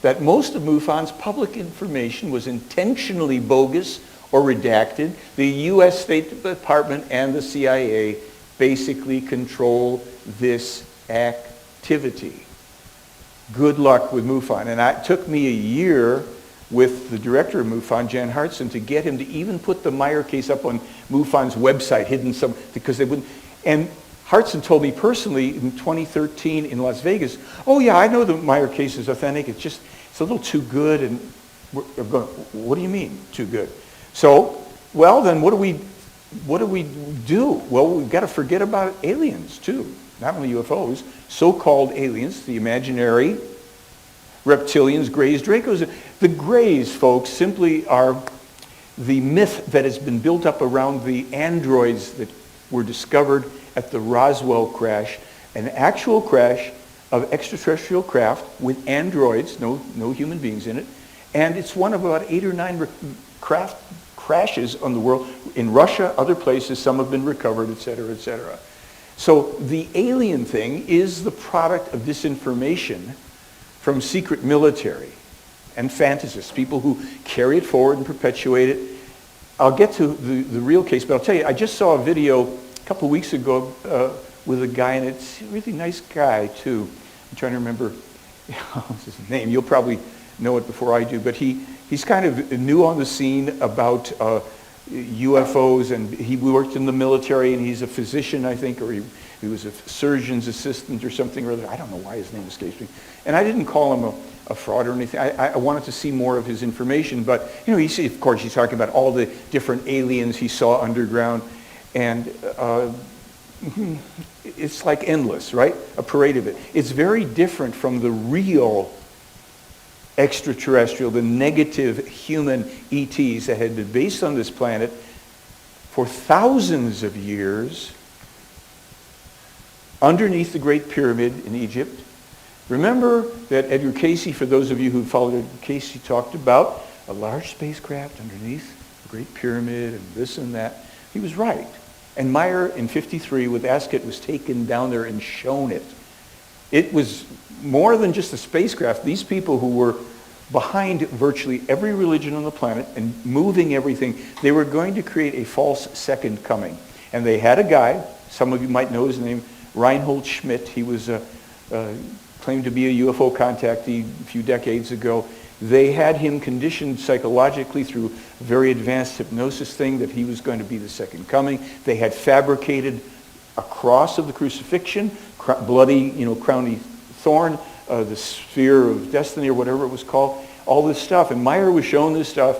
that most of MUFON's public information was intentionally bogus or redacted. The U.S. State Department and the CIA basically control this activity. Good luck with MUFON. And it took me a year with the director of MUFON, Jan Hartson, to get him to even put the Meier case up on MUFON's website, hidden some, because they wouldn't. And Hartson told me personally in 2013 in Las Vegas, oh yeah, I know the Meier case is authentic, it's a little too good. And we're going, what do you mean, too good? So, well, then what do we do? Well, we've got to forget about aliens too, not only UFOs, so-called aliens, the imaginary reptilians, Greys, Dracos. The Greys, folks, simply are the myth that has been built up around the androids that were discovered at the Roswell crash, an actual crash of extraterrestrial craft with androids, no human beings in it, and it's one of about 8 or 9 crashes on the world. In Russia, other places, some have been recovered, et cetera, et cetera. So the alien thing is the product of disinformation from secret military and fantasists, people who carry it forward and perpetuate it. I'll get to the real case, but I'll tell you, I just saw a video a couple of weeks ago with a guy, and it's a really nice guy too. I'm trying to remember what's his name. You'll probably know it before I do, but he's kind of new on the scene about UFOs, and he worked in the military, and he's a physician, I think, or he was a surgeon's assistant or something or other. I don't know why his name escapes me. And I didn't call him a fraud or anything. I wanted to see more of his information, but of course he's talking about all the different aliens he saw underground, and it's like endless, right? A parade of it. It's very different from the real extraterrestrial, the negative human ETs that had been based on this planet for thousands of years underneath the Great Pyramid in Egypt. Remember that Edgar Cayce, for those of you who followed Edgar Cayce, talked about a large spacecraft underneath the Great Pyramid and this and that. He was right. And Meier in 53 with Ascot was taken down there and shown it. It was more than just a spacecraft. These people who were behind virtually every religion on the planet and moving everything, they were going to create a false second coming. And they had a guy, some of you might know his name, Reinhold Schmidt. He was claimed to be a UFO contactee a few decades ago. They had him conditioned psychologically through a very advanced hypnosis thing that he was going to be the second coming. They had fabricated a cross of the crucifixion, bloody, crowny thorn, the sphere of destiny or whatever it was called, all this stuff. And Meier was shown this stuff.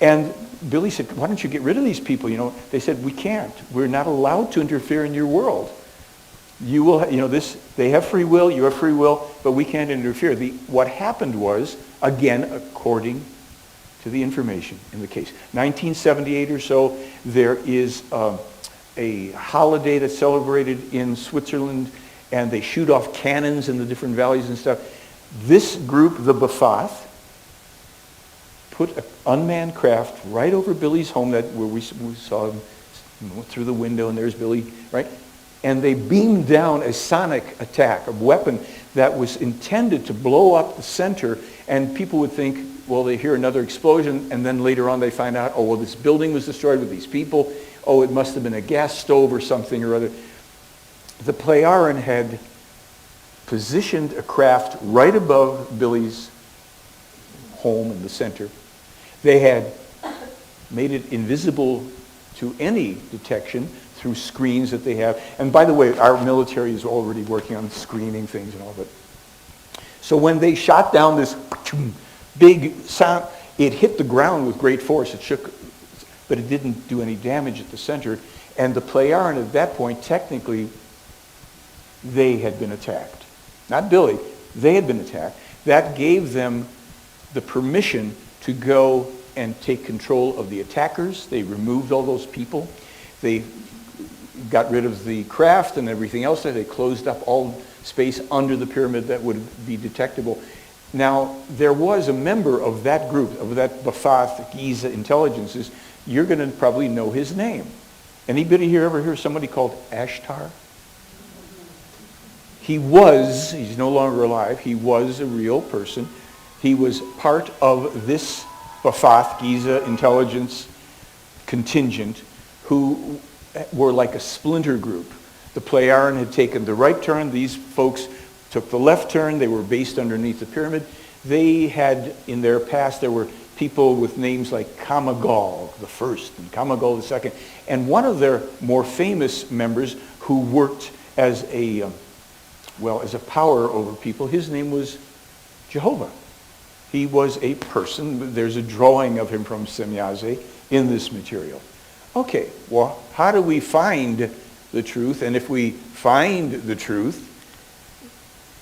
And Billy said, why don't you get rid of these people? They said, we can't. We're not allowed to interfere in your world. You will, they have free will, you have free will, but we can't interfere. What happened was, again, according to the information in the case, 1978 or so, there is a holiday that's celebrated in Switzerland, and they shoot off cannons in the different valleys and stuff. This group, the B'Phath, put an unmanned craft right over Billy's home, where we saw him through the window, and there's Billy, right? And they beamed down a sonic attack, a weapon that was intended to blow up the center, and people would think, well, they hear another explosion, and then later on they find out, oh, well, this building was destroyed with these people. Oh, it must have been a gas stove or something or other. The Plejaren had positioned a craft right above Billy's home in the center. They had made it invisible to any detection through screens that they have. And by the way, our military is already working on screening things and all that. So when they shot down this big sound, it hit the ground with great force. It shook, but it didn't do any damage at the center. And the Plejaren at that point, technically, they had been attacked. Not Billy, they had been attacked. That gave them the permission to go and take control of the attackers. They removed all those people. They got rid of the craft and everything else. They closed up all space under the pyramid that would be detectable. Now, there was a member of that group, of that B'Phath Giza intelligences. You're going to probably know his name. Anybody here ever hear somebody called Ashtar? He's no longer alive. He was a real person. He was part of this B'Phath Giza intelligence contingent who were like a splinter group. The Plejaren had taken the right turn. These folks took the left turn. They were based underneath the pyramid. They had, in their past, there were people with names like Kamagol the first and Kamagol the second. And one of their more famous members who worked as a power over people, his name was Jehovah. He was a person. There's a drawing of him from Semyaze in this material. Okay, well, how do we find the truth? And if we find the truth,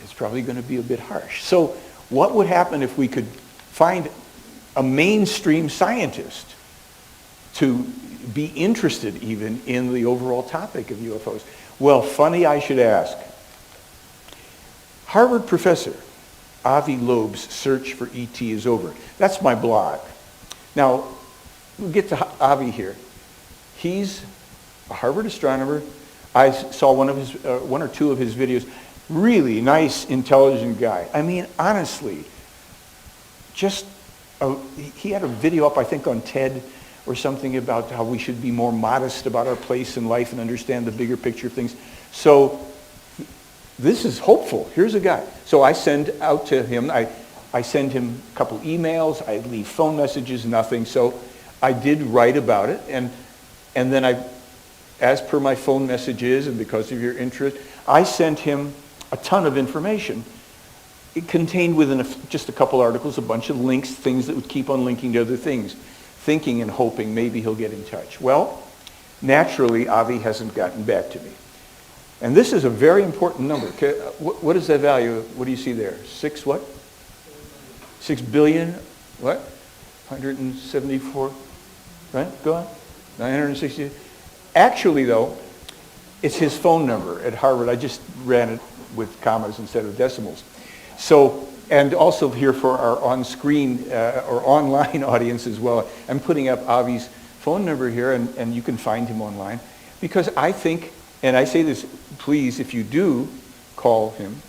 it's probably going to be a bit harsh. So what would happen if we could find a mainstream scientist to be interested even in the overall topic of UFOs? Well, funny I should ask. Harvard professor Avi Loeb's search for ET is over. That's my blog. Now, we'll get to Avi here. He's a Harvard astronomer. I saw one or two of his videos. Really nice, intelligent guy. I mean, honestly, he had a video up, I think, on TED or something about how we should be more modest about our place in life and understand the bigger picture of things. So this is hopeful. Here's a guy. So I send out to him, I send him a couple emails, I leave phone messages, nothing. So I did write about it, and then as per my phone messages and because of your interest, I sent him a ton of information. It contained within just a couple articles a bunch of links, things that would keep on linking to other things, thinking and hoping maybe he'll get in touch. Well, naturally, Avi hasn't gotten back to me. And this is a very important number. What is that value? What do you see there? 6 what? 6 billion, what? 174, right? Go on. 960. Actually, though, it's his phone number at Harvard. I just ran it with commas instead of decimals. So, and also here for our on-screen or online audience as well, I'm putting up Avi's phone number here, and you can find him online. Because I think, and I say this, please, if you do call him,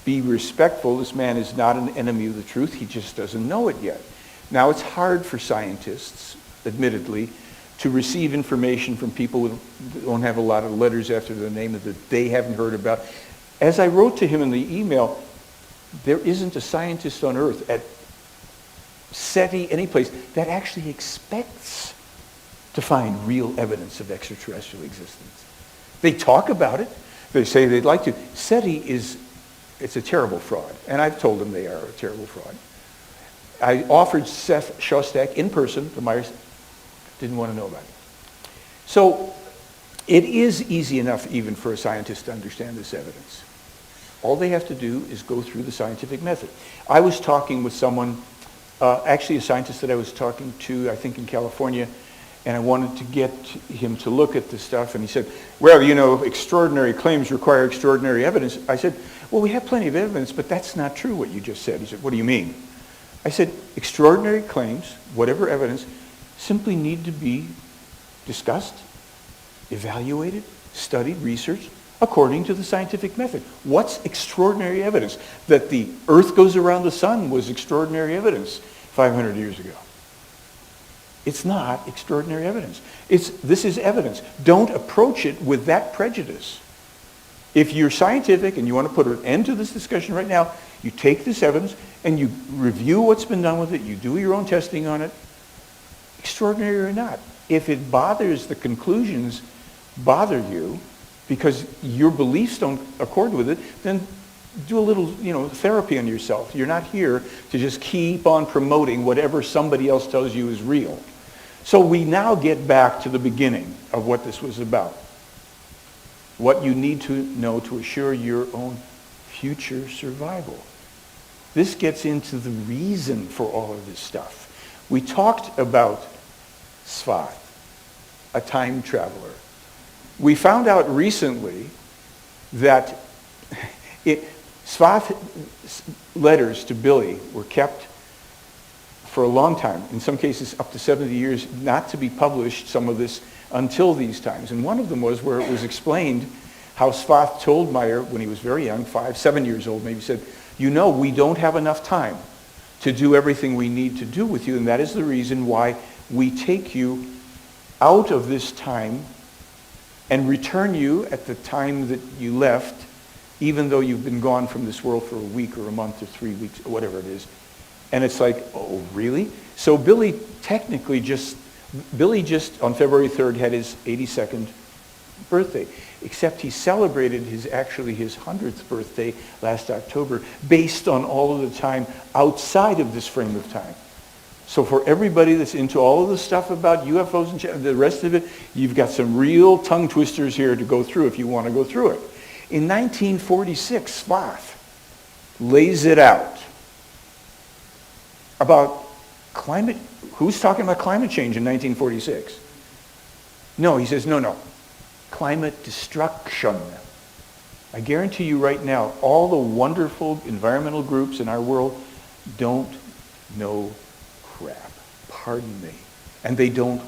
be respectful. This man is not an enemy of the truth. He just doesn't know it yet. Now, it's hard for scientists, admittedly, to receive information from people who don't have a lot of letters after their name that they haven't heard about. As I wrote to him in the email, there isn't a scientist on Earth at SETI, any place, that actually expects to find real evidence of extraterrestrial existence. They talk about it. They say they'd like to. SETI it's a terrible fraud. And I've told them they are a terrible fraud. I offered Seth Shostak in person, the Myers, didn't want to know about it. So it is easy enough even for a scientist to understand this evidence. All they have to do is go through the scientific method. I was talking with someone, actually a scientist that I was talking to, I think in California, and I wanted to get him to look at the stuff, and he said, well, you know, extraordinary claims require extraordinary evidence. I said, well, we have plenty of evidence, but that's not true what you just said. He said, what do you mean? I said, extraordinary claims, whatever evidence, simply need to be discussed, evaluated, studied, researched, according to the scientific method. What's extraordinary evidence? That the Earth goes around the sun was extraordinary evidence 500 years ago. It's not extraordinary evidence. This is evidence. Don't approach it with that prejudice. If you're scientific and you want to put an end to this discussion right now, you take this evidence and you review what's been done with it, you do your own testing on it, extraordinary or not. If it bothers, the conclusions bother you because your beliefs don't accord with it, then do a little, therapy on yourself. You're not here to just keep on promoting whatever somebody else tells you is real. So we now get back to the beginning of what this was about. What you need to know to assure your own future survival. This gets into the reason for all of this stuff. We talked about Svath, a time traveler. We found out recently that Svath's letters to Billy were kept for a long time, in some cases up to 70 years, not to be published, some of this, until these times. And one of them was where it was explained how Svath told Meier when he was very young, 5, 7 years old, maybe said, we don't have enough time to do everything we need to do with you, and that is the reason why we take you out of this time and return you at the time that you left, even though you've been gone from this world for a week or a month or 3 weeks or whatever it is. And it's like, oh, really? So Billy just on February 3rd had his 82nd birthday, except he celebrated his 100th birthday last October based on all of the time outside of this frame of time. So for everybody that's into all of the stuff about UFOs and the rest of it, you've got some real tongue twisters here to go through if you want to go through it. In 1946, Sloth lays it out about climate. Who's talking about climate change in 1946? No, he says, no. Climate destruction. I guarantee you right now, all the wonderful environmental groups in our world don't know crap. Pardon me. And they don't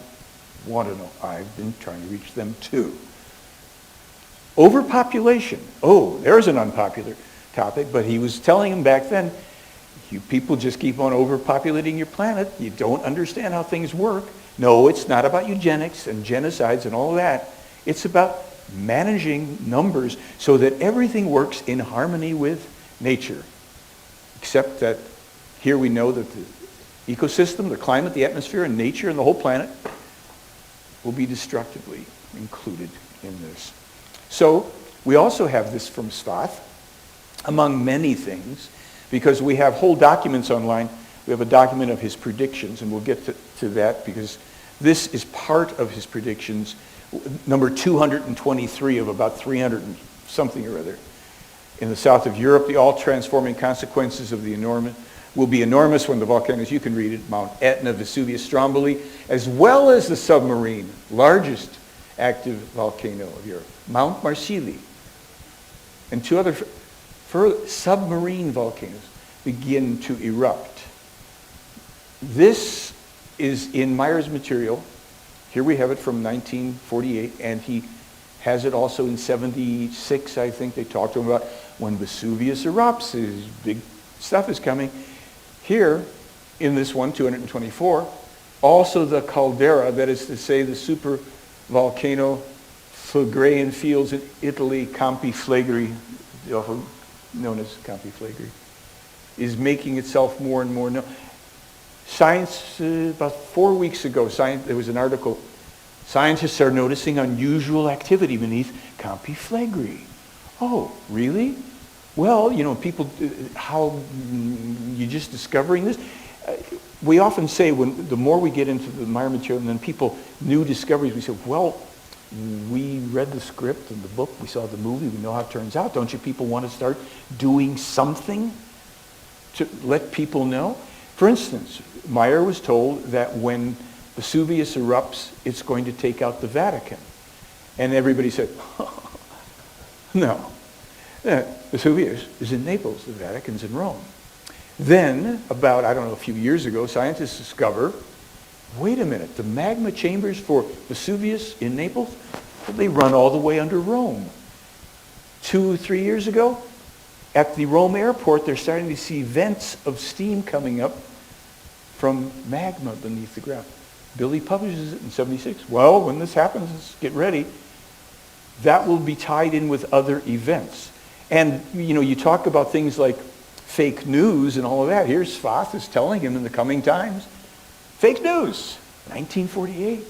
want to know. I've been trying to reach them too. Overpopulation. Oh, there's an unpopular topic, but he was telling him back then, you people just keep on overpopulating your planet. You don't understand how things work. No, it's not about eugenics and genocides and all of that. It's about managing numbers so that everything works in harmony with nature. Except that here we know that the ecosystem, the climate, the atmosphere, and nature and the whole planet will be destructively included in this. So we also have this from Sloth, among many things, because we have whole documents online. We have a document of his predictions, and we'll get to that because this is part of his predictions, number 223 of about 300 and something or other. In the south of Europe, the all-transforming consequences of the enormous will be enormous when the volcanoes, you can read it, Mount Etna, Vesuvius, Stromboli, as well as the submarine, largest active volcano of Europe, Mount Marsili, and two other submarine volcanoes begin to erupt. This is in Meier's material. Here we have it from 1948, and he has it also in 76, I think. They talked to him about when Vesuvius erupts, his big stuff is coming. Here, in this one, 224, also the caldera, that is to say the super volcano Phlegraean fields in Italy, Campi Flegrei, often known as Campi Flegrei, is making itself more and more known. Science, about 4 weeks ago, there was an article, scientists are noticing unusual activity beneath Campi Flegrei. Oh, really? Well, people, how you're just discovering this? We often say the more we get into the Meier material and then people, new discoveries, we say, well, we read the script and the book, we saw the movie, we know how it turns out. Don't you people want to start doing something to let people know? For instance, Meier was told that when Vesuvius erupts, it's going to take out the Vatican. And everybody said, no. Vesuvius is in Naples, the Vatican's in Rome. Then, about, a few years ago, scientists discover, wait a minute, the magma chambers for Vesuvius in Naples, they run all the way under Rome. 2 or 3 years ago, at the Rome airport, they're starting to see vents of steam coming up from magma beneath the ground. Billy publishes it in 76. Well, when this happens, let's get ready. That will be tied in with other events. And, you talk about things like fake news and all of that. Here's Sloth is telling him in the coming times, fake news, 1948.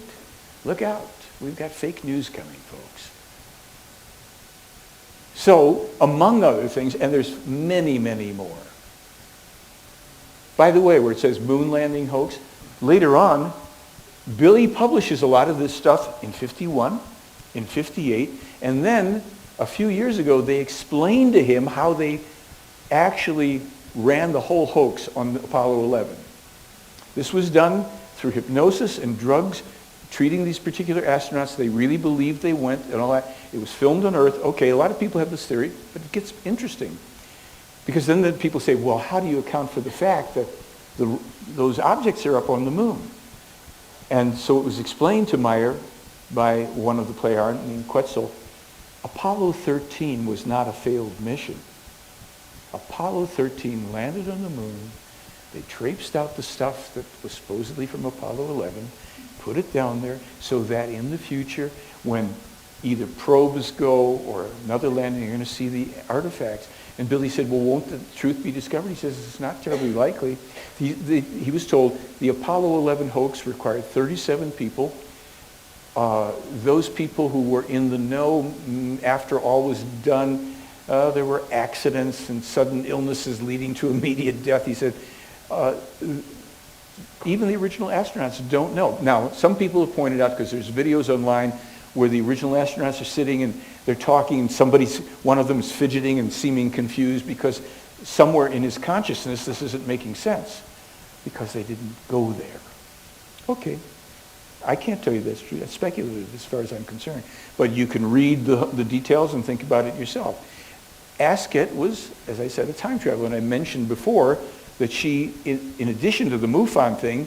Look out. We've got fake news coming, folks. So, among other things, and there's many, many more. By the way, where it says moon landing hoax, later on, Billy publishes a lot of this stuff in 51, in 58, and then a few years ago, they explained to him how they actually ran the whole hoax on Apollo 11. This was done through hypnosis and drugs, treating these particular astronauts. They really believed they went and all that. It was filmed on Earth. Okay, a lot of people have this theory, but it gets interesting. Because then the people say, well, how do you account for the fact that those objects are up on the moon? And so it was explained to Meier by one of the Pleiaren named Quetzal. Apollo 13 was not a failed mission. Apollo 13 landed on the moon. They traipsed out the stuff that was supposedly from Apollo 11, put it down there so that in the future, when either probes go or another landing, you're going to see the artifacts. And Billy said, well, won't the truth be discovered? He says, it's not terribly likely. He was told the Apollo 11 hoax required 37 people. Those people who were in the know after all was done, there were accidents and sudden illnesses leading to immediate death. He said, even the original astronauts don't know. Now, some people have pointed out, because there's videos online where the original astronauts are sitting and they're talking, and one of them is fidgeting and seeming confused because somewhere in his consciousness this isn't making sense because they didn't go there. Okay. I can't tell you that's true. That's speculative as far as I'm concerned. But you can read the details and think about it yourself. Asket was, as I said, a time traveler. And I mentioned before that she, in addition to the MUFON thing,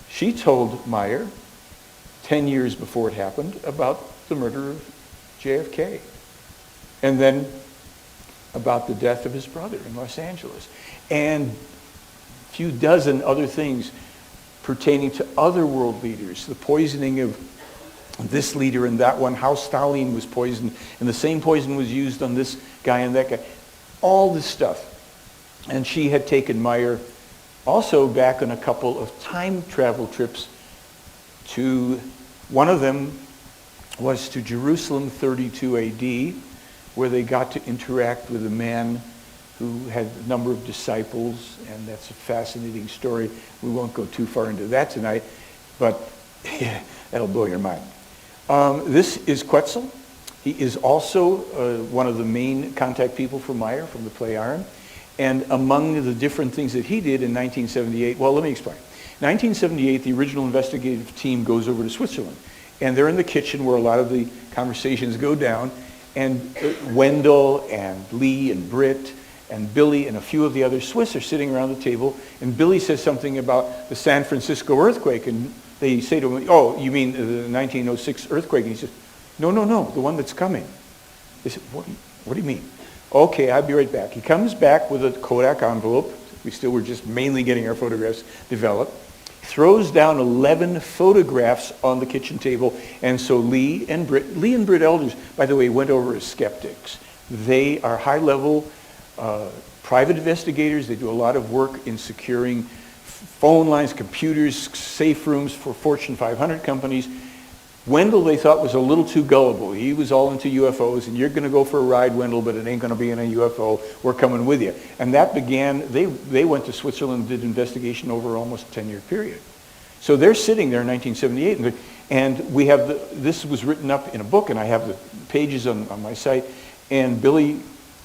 she told Meier 10 years before it happened about the murder of JFK. And then about the death of his brother in Los Angeles. And a few dozen other things pertaining to other world leaders, the poisoning of this leader and that one, how Stalin was poisoned, and the same poison was used on this guy and that guy. All this stuff. And she had taken Meier also back on a couple of time travel trips to, one of them was to Jerusalem 32 AD, where they got to interact with a man who had a number of disciples, and that's a fascinating story. We won't go too far into that tonight, but yeah, that'll blow your mind. This is Quetzal. He is also one of the main contact people for Meier from the play Iron. And among the different things that he did in 1978, well, let me explain. 1978, the original investigative team goes over to Switzerland. And they're in the kitchen where a lot of the conversations go down. And Wendell and Lee and Britt and Billy and a few of the other Swiss are sitting around the table. And Billy says something about the San Francisco earthquake. And they say to him, oh, you mean the 1906 earthquake? And he says, no, the one that's coming. They said, what do you mean? Okay, I'll be right back. He comes back with a Kodak envelope. We still were just mainly getting our photographs developed. Throws down 11 photographs on the kitchen table. And so Lee and Britt Elders, by the way, went over as skeptics. They are high-level private investigators. They do a lot of work in securing phone lines, computers, safe rooms for Fortune 500 companies. Wendell, they thought, was a little too gullible. He was all into UFOs, and you're going to go for a ride, Wendell, but it ain't going to be in a UFO. We're coming with you. And that began, they went to Switzerland and did investigation over almost a 10-year period. So they're sitting there in 1978, and we have, this was written up in a book, and I have the pages on my site, and Billy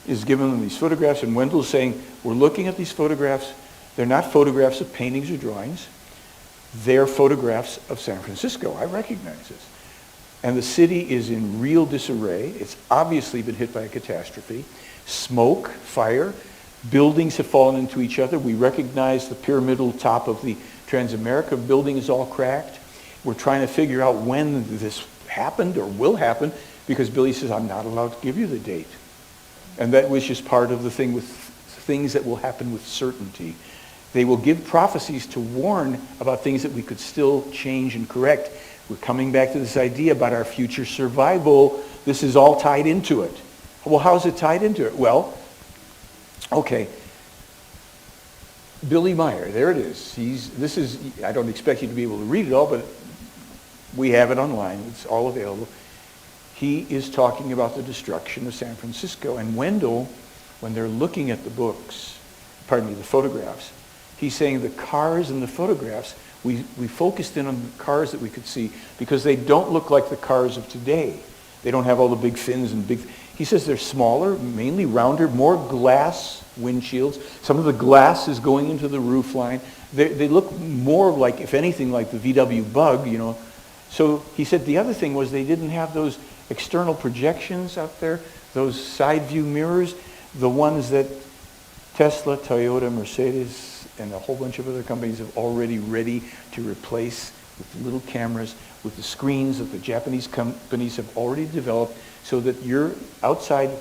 is giving them these photographs, and Wendell's saying, we're looking at these photographs. They're not photographs of paintings or drawings. They're photographs of San Francisco. I recognize this. And the city is in real disarray. It's obviously been hit by a catastrophe. Smoke, fire, buildings have fallen into each other. We recognize the pyramidal top of the Transamerica building is all cracked. We're trying to figure out when this happened or will happen, because Billy says, I'm not allowed to give you the date. And that was just part of the thing with things that will happen with certainty. They will give prophecies to warn about things that we could still change and correct. We're coming back to this idea about our future survival. This is all tied into it. Well, how is it tied into it? Well, okay. Billy Meier, there it is. I don't expect you to be able to read it all, but we have it online. It's all available. He is talking about the destruction of San Francisco. And Wendell, when they're looking at the the photographs, he's saying the cars in the photographs, we focused in on the cars that we could see because they don't look like the cars of today. They don't have all the big fins and big... He says they're smaller, mainly rounder, more glass windshields. Some of the glass is going into the roof line. They look more like, if anything, like the VW Bug, you know. So he said the other thing was they didn't have those external projections out there, those side view mirrors, the ones that Tesla, Toyota, Mercedes, and a whole bunch of other companies have already ready to replace with little cameras, with the screens that the Japanese companies have already developed, so that your outside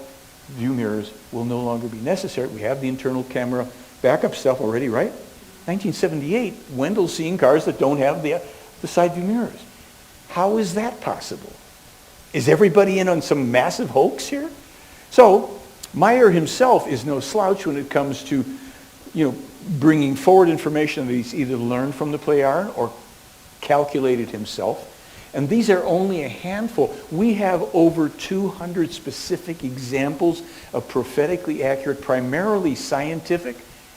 view mirrors will no longer be necessary. We have the internal camera backup stuff already, right? 1978, Wendell's seeing cars that don't have the side view mirrors. How is that possible? Is everybody in on some massive hoax here? So Meier himself is no slouch when it comes to, bringing forward information that he's either learned from the Plejaren or calculated himself. And these are only a handful. We have over 200 specific examples of prophetically accurate, primarily scientific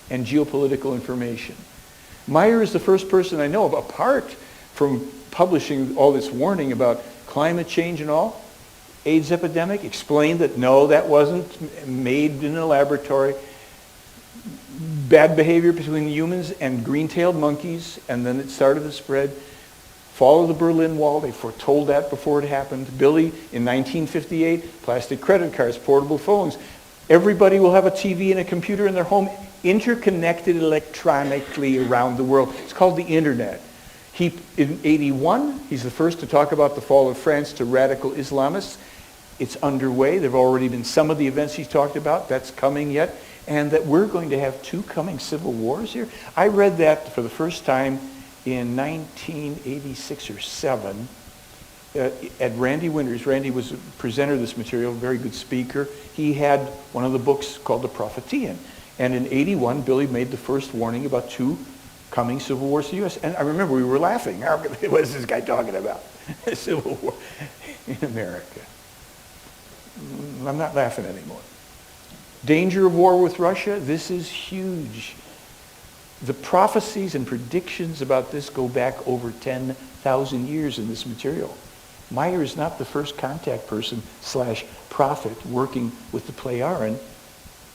and geopolitical information. Meier is the first person I know of, apart from publishing all this warning about climate change and all, AIDS epidemic, explained that no, that wasn't made in a laboratory. Bad behavior between humans and green-tailed monkeys, and then it started to spread. Fall of the Berlin Wall, they foretold that before it happened. Billy, in 1958, plastic credit cards, portable phones. Everybody will have a TV and a computer in their home, interconnected electronically around the world. It's called the internet. In 81, he's the first to talk about the fall of France to radical Islamists. It's underway. There have already been some of the events he's talked about. That's coming yet. And that we're going to have 2 coming civil wars here. I read that for the first time in 1986 or 7 at Randy Winters. Randy was a presenter of this material, very good speaker. He had one of the books called The Prophecies. And in 81, Billy made the first warning about 2 coming civil wars to the U.S. And I remember we were laughing. What is this guy talking about? A civil war in America. I'm not laughing anymore. Danger of war with Russia, this is huge. The prophecies and predictions about this go back over 10,000 years in this material. Meier is not the first contact person / prophet working with the Plejaren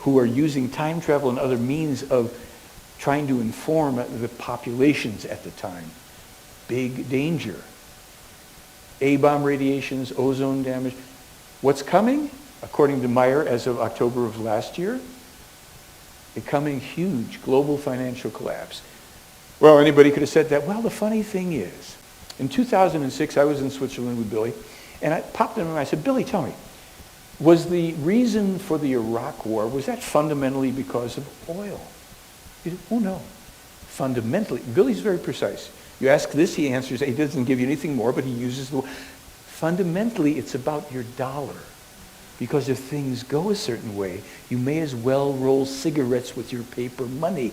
who are using time travel and other means of trying to inform the populations at the time. Big danger. A-bomb radiations, ozone damage. What's coming? According to Meier, as of October of last year, a coming huge global financial collapse. Well, anybody could have said that. Well, the funny thing is, in 2006, I was in Switzerland with Billy, and I popped in and I said, Billy, tell me, was the reason for the Iraq war, was that fundamentally because of oil? He said, oh no, fundamentally. Billy's very precise. You ask this, he answers, he doesn't give you anything more, but he uses the word. Fundamentally, it's about your dollar. Because if things go a certain way, you may as well roll cigarettes with your paper money.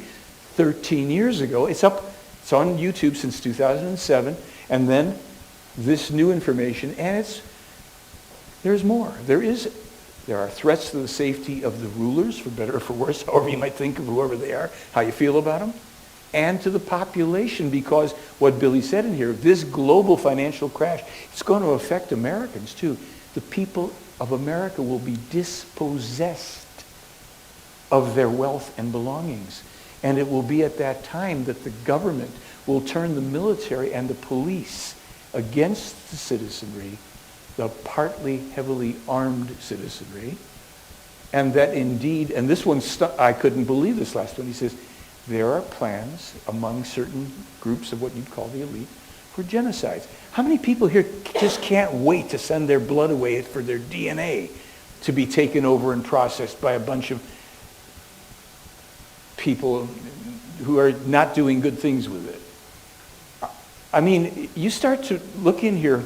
13 years ago, it's on YouTube since 2007, and then this new information, and there's more. There are threats to the safety of the rulers, for better or for worse, however you might think of whoever they are, how you feel about them, and to the population, because what Billy said in here, this global financial crash, it's going to affect Americans too. The people of America will be dispossessed of their wealth and belongings. And it will be at that time that the government will turn the military and the police against the citizenry, the partly heavily armed citizenry, and that indeed, and this one, I couldn't believe this last one, he says, there are plans among certain groups of what you'd call the elite for genocides. How many people here just can't wait to send their blood away for their DNA to be taken over and processed by a bunch of people who are not doing good things with it? I mean, you start to look in here.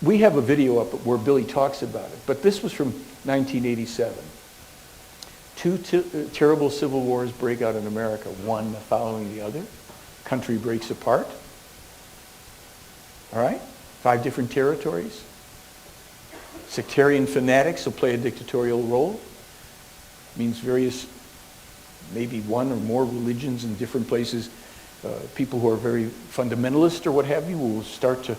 We have a video up where Billy talks about it, but this was from 1987. 2 terrible civil wars break out in America, one following the other. Country breaks apart. All right? 5 different territories. Sectarian fanatics will play a dictatorial role. Means various, maybe 1 or more religions in different places. People who are very fundamentalist or what have you will start to...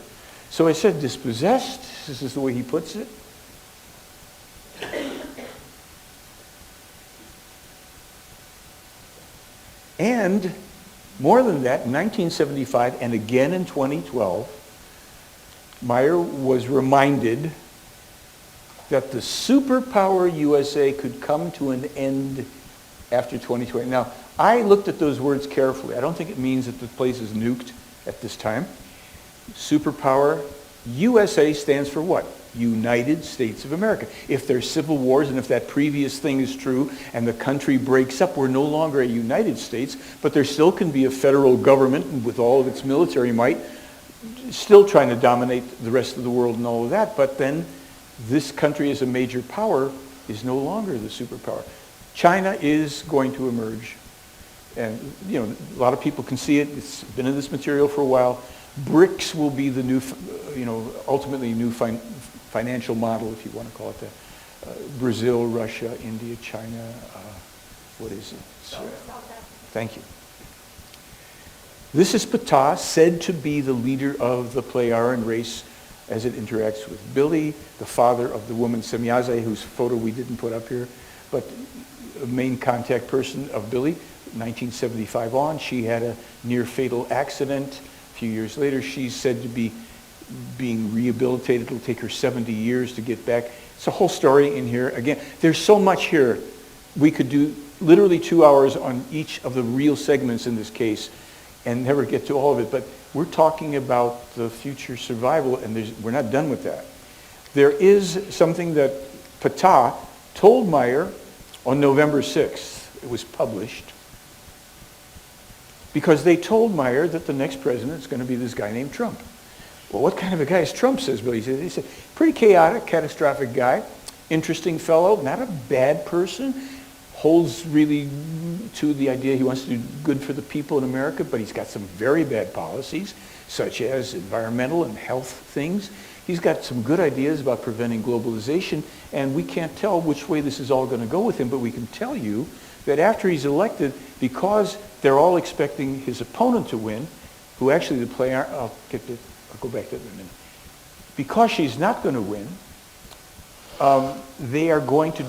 So I said dispossessed. This is the way he puts it. And more than that, in 1975 and again in 2012, Meier was reminded that the superpower USA could come to an end after 2020. Now, I looked at those words carefully. I don't think it means that the place is nuked at this time. Superpower, USA stands for what? United States of America. If there's civil wars and if that previous thing is true and the country breaks up, we're no longer a United States, but there still can be a federal government with all of its military might still trying to dominate the rest of the world and all of that. But then this country as a major power is no longer the superpower. China is going to emerge. And, you know, a lot of people can see it. It's been in this material for a while. BRICS will be the new, you know, ultimately new financial model, if you want to call it that. Brazil, Russia, India, China, what is it? Thank you. This is Ptah, said to be the leader of the Plejaren race as it interacts with Billy, the father of the woman Semyaze, whose photo we didn't put up here, but a main contact person of Billy. 1975 on, she had a near-fatal accident. A few years later, she's said to be being rehabilitated. It'll take her 70 years to get back. It's a whole story in here. Again, there's so much here. We could do literally 2 hours on each of the real segments in this case and never get to all of it. But we're talking about the future survival, and we're not done with that. There is something that Ptah told Meier on November 6th. It was published. Because they told Meier that the next president is going to be this guy named Trump. Well, what kind of a guy is Trump, says Billy. He said, pretty chaotic, catastrophic guy, interesting fellow, not a bad person, holds really to the idea he wants to do good for the people in America, but he's got some very bad policies, such as environmental and health things. He's got some good ideas about preventing globalization, and we can't tell which way this is all going to go with him, but we can tell you that after he's elected, because they're all expecting his opponent to win, who actually the player, I'll go back to that in a minute. Because she's not going to win, they are going to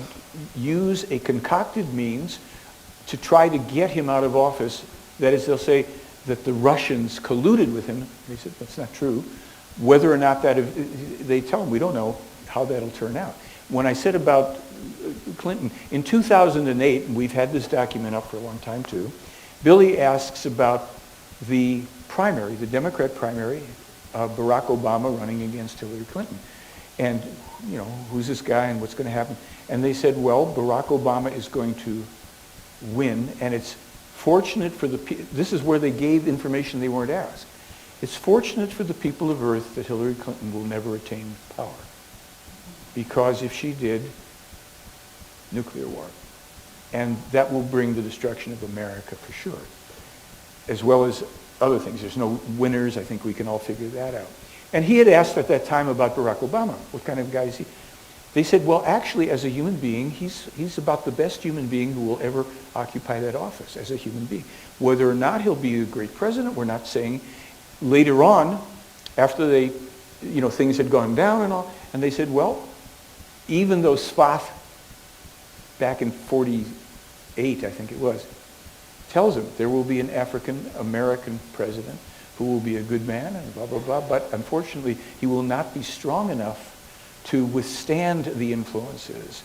use a concocted means to try to get him out of office. That is, they'll say that the Russians colluded with him. They said, that's not true. Whether or not that, they tell him, we don't know how that'll turn out. When I said about Clinton, in 2008, and we've had this document up for a long time too, Billy asks about the primary, the Democrat primary, Barack Obama running against Hillary Clinton. And, you know, who's this guy and what's going to happen? And they said, well, Barack Obama is going to win, and it's fortunate for the people. This is where they gave information they weren't asked. It's fortunate for the people of Earth that Hillary Clinton will never attain power. Because if she did, nuclear war. And that will bring the destruction of America for sure, as well as other things. There's no winners. I think we can all figure that out. And he had asked at that time about Barack Obama. What kind of guy is he? They said, well, actually, as a human being, he's about the best human being who will ever occupy that office as a human being. Whether or not he'll be a great president, we're not saying. Later on, after they, you know, things had gone down and all, and they said, well, even though Svath, back in 48, I think it was, tells him there will be an African-American president who will be a good man and blah, blah, blah, but unfortunately, he will not be strong enough to withstand the influences,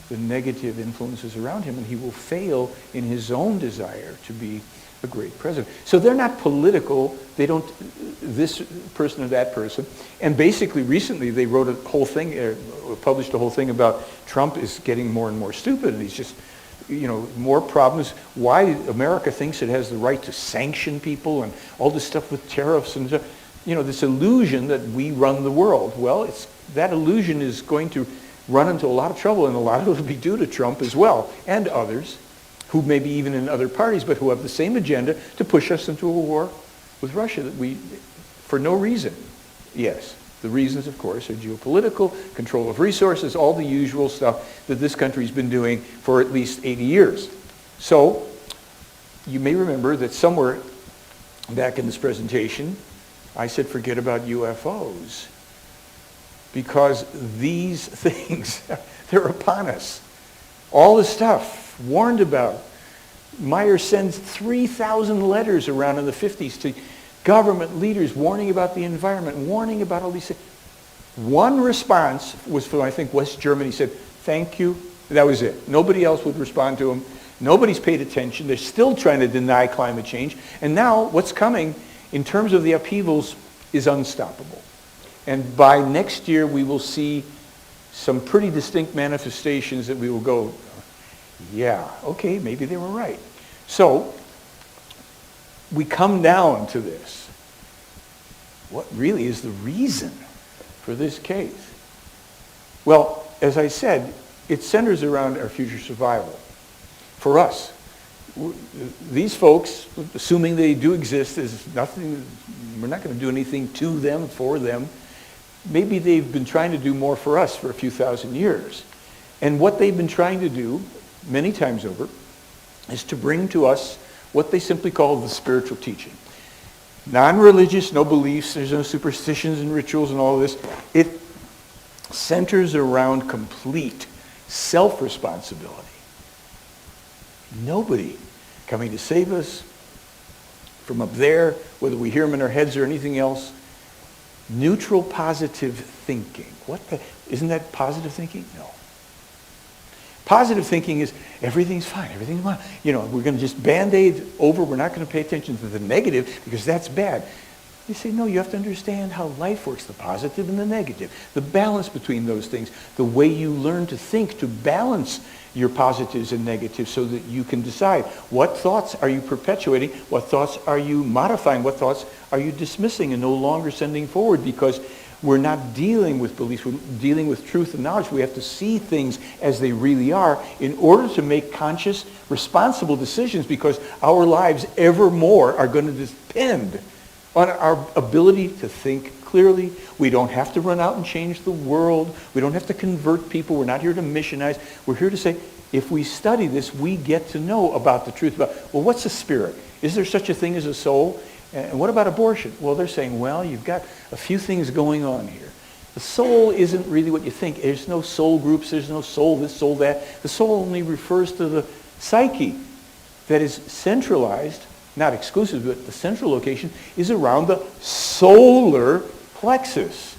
the negative influences around him, and he will fail in his own desire to be a great president. So they're not political. They don't, this person or that person. And basically, recently, they wrote a whole thing, published a whole thing about Trump is getting more and more stupid, and he's just, you know, more problems. Why America thinks it has the right to sanction people and all this stuff with tariffs and, you know, this illusion that we run the world. Well, that illusion is going to run into a lot of trouble, and a lot of it will be due to Trump as well, and others who may be even in other parties, but who have the same agenda to push us into a war with Russia that we, for no reason. Yes, the reasons, of course, are geopolitical, control of resources, all the usual stuff that this country's been doing for at least 80 years. So, you may remember that somewhere back in this presentation, I said forget about UFOs. Because these things, they're upon us. All the stuff warned about. Meier sends 3,000 letters around in the 50s to government leaders warning about the environment, warning about all these things. One response was from, I think, West Germany, said, thank you. That was it. Nobody else would respond to him. Nobody's paid attention. They're still trying to deny climate change. And now what's coming in terms of the upheavals is unstoppable. And by next year, we will see some pretty distinct manifestations that we will go, yeah, okay, maybe they were right. So we come down to this. What really is the reason for this case? Well, as I said, it centers around our future survival. For us, these folks, assuming they do exist, there's nothing, we're not going to do anything to them, for them. Maybe they've been trying to do more for us for a few thousand years. And what they've been trying to do, many times over, is to bring to us what they simply call the spiritual teaching. Non-religious, no beliefs, there's no superstitions and rituals and all this. It centers around complete self-responsibility. Nobody coming to save us from up there, whether we hear them in our heads or anything else. Neutral positive thinking. Isn't that positive thinking? No. Positive thinking is everything's fine, everything's fine. You know, we're going to just Band-Aid over, we're not going to pay attention to the negative because that's bad. You say, no, you have to understand how life works, the positive and the negative, the balance between those things, the way you learn to think to balance your positives and negatives so that you can decide what thoughts are you perpetuating, what thoughts are you modifying, what thoughts are you dismissing and no longer sending forward, because we're not dealing with beliefs, we're dealing with truth and knowledge. We have to see things as they really are in order to make conscious, responsible decisions, because our lives evermore are going to depend on our ability to think clearly. We don't have to run out and change the world. We don't have to convert people. We're not here to missionize. We're here to say, if we study this, we get to know about the truth. About, well, what's a spirit? Is there such a thing as a soul? And what about abortion? Well, they're saying, well, you've got a few things going on here. The soul isn't really what you think. There's no soul groups. There's no soul this, soul that. The soul only refers to the psyche that is centralized, not exclusive, but the central location is around the solar plexus.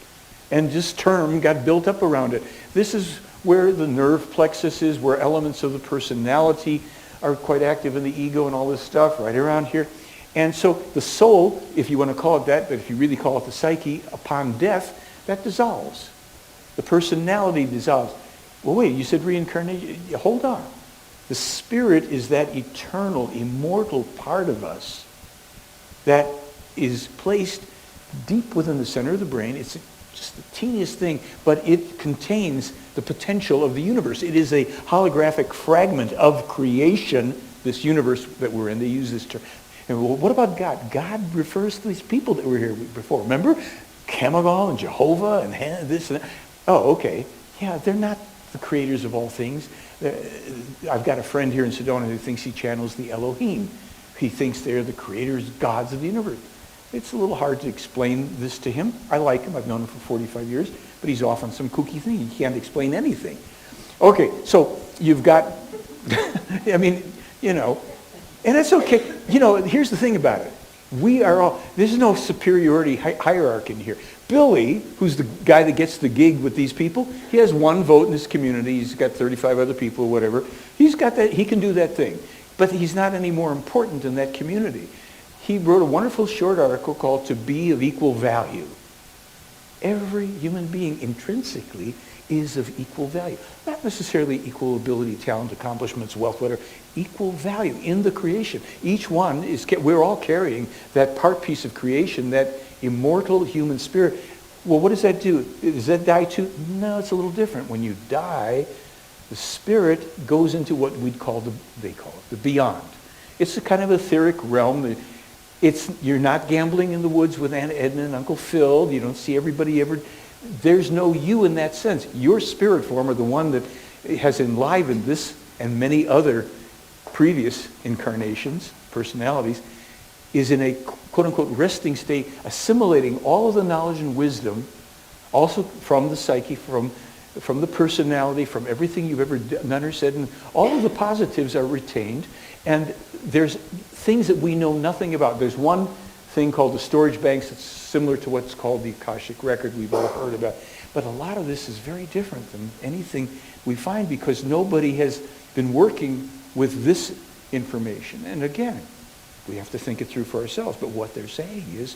And this term got built up around it. This is where the nerve plexus is, where elements of the personality are quite active in the ego and all this stuff, right around here. And so the soul, if you want to call it that, but if you really call it the psyche, upon death, that dissolves. The personality dissolves. Well, wait, you said reincarnation? Hold on. The spirit is that eternal, immortal part of us that is placed deep within the center of the brain. It's just the teeniest thing, but it contains the potential of the universe. It is a holographic fragment of creation, this universe that we're in. They use this term. And well, what about God? God refers to these people that were here before. Remember? Chemical and Jehovah and this and that. Oh, okay. Yeah, they're not the creators of all things. I've got a friend here in Sedona who thinks he channels the Elohim. He thinks they're the creators, gods of the universe. It's a little hard to explain this to him. I like him. I've known him for 45 years, but he's off on some kooky thing. He can't explain anything. Okay, so you've got, I mean, you know, and that's okay. You know, here's the thing about it. We are all, there's no superiority hierarchy in here. Billy, who's the guy that gets the gig with these people, he has one vote in his community. He's got 35 other people or whatever. He's got that, he can do that thing. But he's not any more important in that community. He wrote a wonderful short article called To Be of Equal Value. Every human being intrinsically is of equal value. Not necessarily equal ability, talent, accomplishments, wealth, whatever. Equal value in the creation. Each one is, we're all carrying that part piece of creation, that immortal human spirit. Well, what does that do? Does that die too? No, it's a little different. When you die, the spirit goes into what we'd call they call it the beyond. It's a kind of etheric realm. You're not gambling in the woods with Aunt Edna and Uncle Phil. You don't see everybody ever. There's no you in that sense. Your spirit form, or the one that has enlivened this and many other previous incarnations, personalities, is in a quote-unquote resting state, assimilating all of the knowledge and wisdom, also from the psyche, from the personality, from everything you've ever done or said, and all of the positives are retained, and there's things that we know nothing about. There's one thing called the storage banks that's similar to what's called the Akashic Record we've all heard about. But a lot of this is very different than anything we find because nobody has been working with this information. And again, we have to think it through for ourselves. But what they're saying is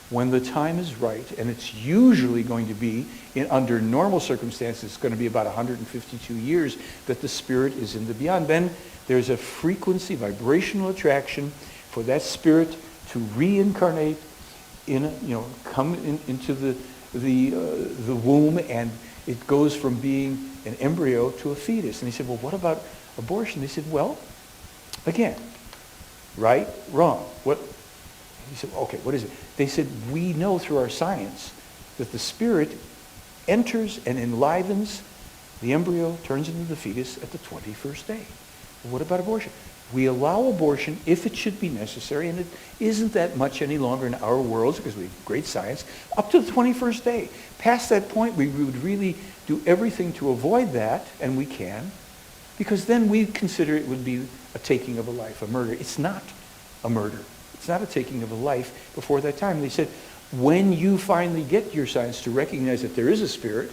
when the time is right, and it's usually going to be, under normal circumstances, it's going to be about 152 years that the spirit is in the beyond. Then there's a frequency, vibrational attraction for that spirit to reincarnate come into the womb and It goes from being an embryo to a fetus. And he said, well, what about abortion? They said, well, again, right, wrong. What? He said, okay, what is it? They said, we know through our science that the spirit enters and enlivens the embryo, turns into the fetus at the 21st day. Well, what about abortion? We allow abortion if it should be necessary, and it isn't that much any longer in our worlds because we have great science, up to the 21st day. Past that point, we would really do everything to avoid that, and we can, because then we consider it would be a taking of a life, a murder. It's not a murder. It's not a taking of a life before that time. And they said, when you finally get your science to recognize that there is a spirit,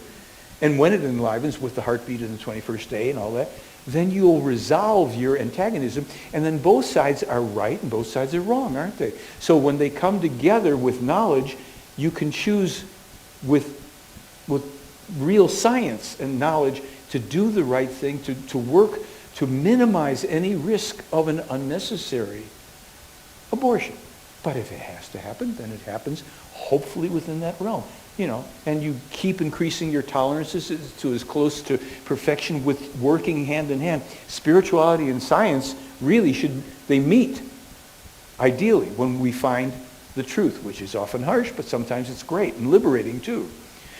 and when it enlivens with the heartbeat in the 21st day and all that, then you'll resolve your antagonism, and then both sides are right and both sides are wrong, aren't they? So when they come together with knowledge, you can choose with real science and knowledge to do the right thing, to work to minimize any risk of an unnecessary abortion. But if it has to happen, then it happens, hopefully within that realm. And you keep increasing your tolerances to as close to perfection with working hand in hand. Spirituality and science really they meet, ideally, when we find the truth, which is often harsh, but sometimes it's great and liberating too.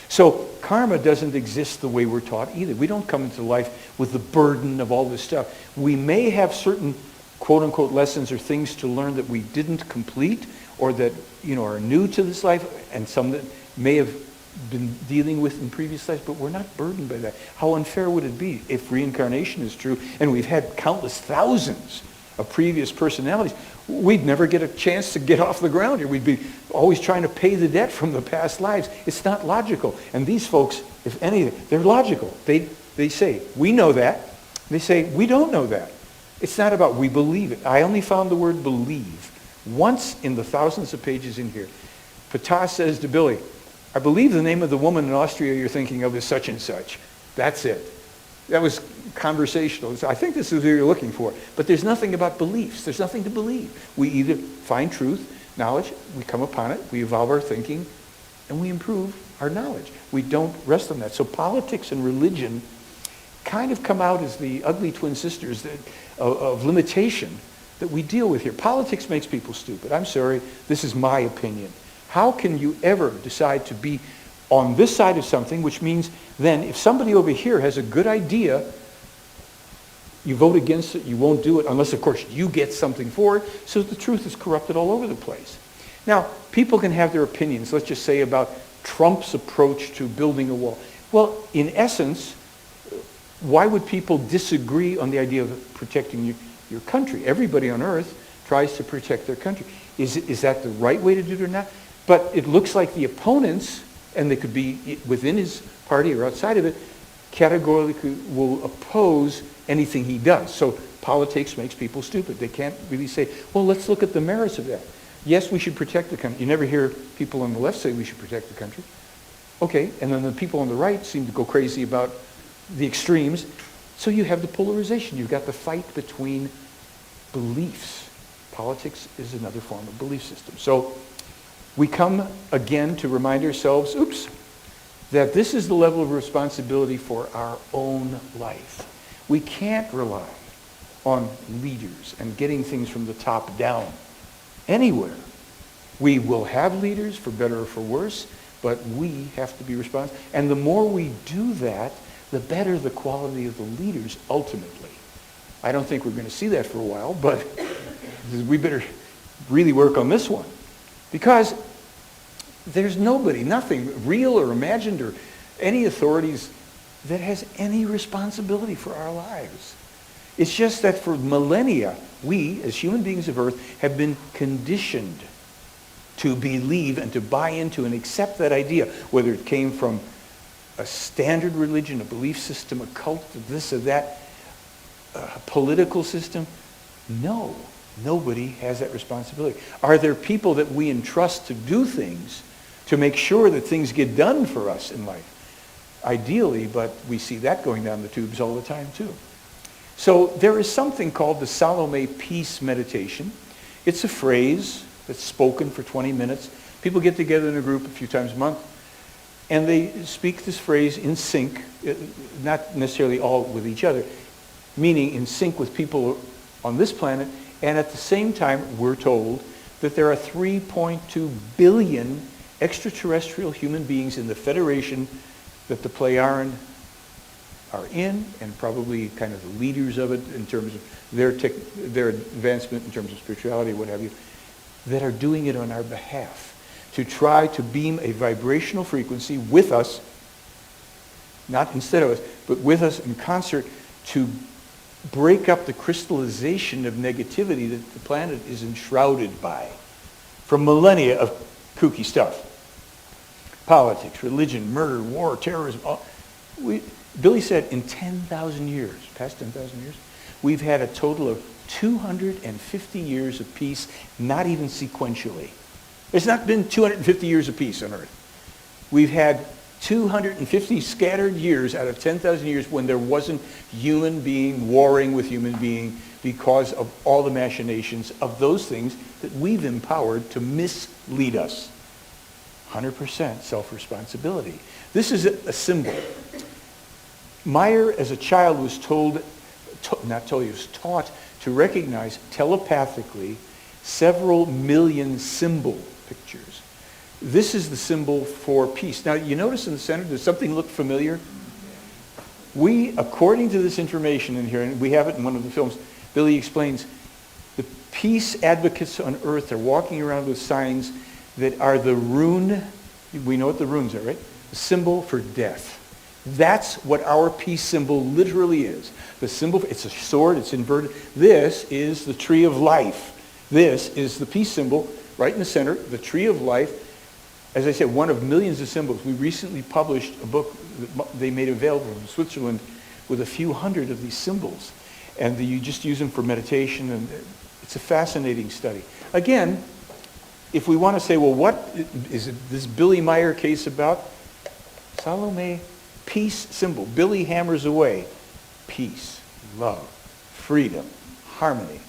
So karma doesn't exist the way we're taught either. We don't come into life with the burden of all this stuff. We may have certain quote-unquote lessons or things to learn that we didn't complete or that are new to this life, and some that may have been dealing with in previous lives, but we're not burdened by that. How unfair would it be if reincarnation is true and we've had countless thousands of previous personalities? We'd never get a chance to get off the ground here. We'd be always trying to pay the debt from the past lives. It's not logical. And these folks, if anything, they're logical. They say, we know that. They say, we don't know that. It's not about we believe it. I only found the word believe once in the thousands of pages in here. Ptah says to Billy, I believe the name of the woman in Austria you're thinking of is such and such. That's it. That was conversational. I think this is what you're looking for. But there's nothing about beliefs. There's nothing to believe. We either find truth, knowledge, we come upon it, we evolve our thinking, and we improve our knowledge. We don't rest on that. So politics and religion kind of come out as the ugly twin sisters of limitation that we deal with here. Politics makes people stupid. I'm sorry. This is my opinion. How can you ever decide to be on this side of something, which means then if somebody over here has a good idea, you vote against it, you won't do it, unless, of course, you get something for it, so the truth is corrupted all over the place. Now, people can have their opinions, let's just say, about Trump's approach to building a wall. Well, in essence, why would people disagree on the idea of protecting your country? Everybody on earth tries to protect their country. Is that the right way to do it or not? But it looks like the opponents, and they could be within his party or outside of it, categorically will oppose anything he does. So politics makes people stupid. They can't really say, well, let's look at the merits of that. Yes, we should protect the country. You never hear people on the left say we should protect the country. Okay, and then the people on the right seem to go crazy about the extremes. So you have the polarization. You've got the fight between beliefs. Politics is another form of belief system. So we come again to remind ourselves, that this is the level of responsibility for our own life. We can't rely on leaders and getting things from the top down anywhere. We will have leaders for better or for worse, but we have to be responsible. And the more we do that, the better the quality of the leaders ultimately. I don't think we're going to see that for a while, but we better really work on this one. Because there's nobody, nothing real or imagined or any authorities that has any responsibility for our lives. It's just that for millennia, we, as human beings of Earth, have been conditioned to believe and to buy into and accept that idea, whether it came from a standard religion, a belief system, a cult, this or that, a political system. No, nobody has that responsibility. Are there people that we entrust to do things to make sure that things get done for us in life? Ideally, but we see that going down the tubes all the time too. So there is something called the Salome Peace Meditation. It's a phrase that's spoken for 20 minutes. People get together in a group a few times a month. And they speak this phrase in sync, not necessarily all with each other, meaning in sync with people on this planet, and at the same time, we're told that there are 3.2 billion extraterrestrial human beings in the Federation that the Plejaren are in, and probably kind of the leaders of it in terms of their advancement in terms of spirituality, what have you, that are doing it on our behalf to try to beam a vibrational frequency with us, not instead of us, but with us in concert to break up the crystallization of negativity that the planet is enshrouded by from millennia of kooky stuff. Politics, religion, murder, war, terrorism. Billy said in 10,000 years, past 10,000 years, we've had a total of 250 years of peace, not even sequentially. There's not been 250 years of peace on Earth. We've had 250 scattered years out of 10,000 years when there wasn't human being warring with human being because of all the machinations of those things that we've empowered to mislead us. 100% self-responsibility. This is a symbol. Meier, as a child, was taught to recognize telepathically several million symbol pictures. This is the symbol for peace. Now, you notice in the center, does something look familiar? We, according to this information in here, and we have it in one of the films, Billy explains, the peace advocates on Earth are walking around with signs that are the rune, we know what the runes are, right? The symbol for death. That's what our peace symbol literally is. The symbol, it's a sword, it's inverted. This is the tree of life. This is the peace symbol right in the center, the tree of life. As I said, one of millions of symbols. We recently published a book that they made available from Switzerland with a few hundred of these symbols. And you just use them for meditation, and it's a fascinating study. Again, if we want to say, well, what is this Billy Meier case about? Salome, peace symbol. Billy hammers away. Peace, love, freedom, harmony.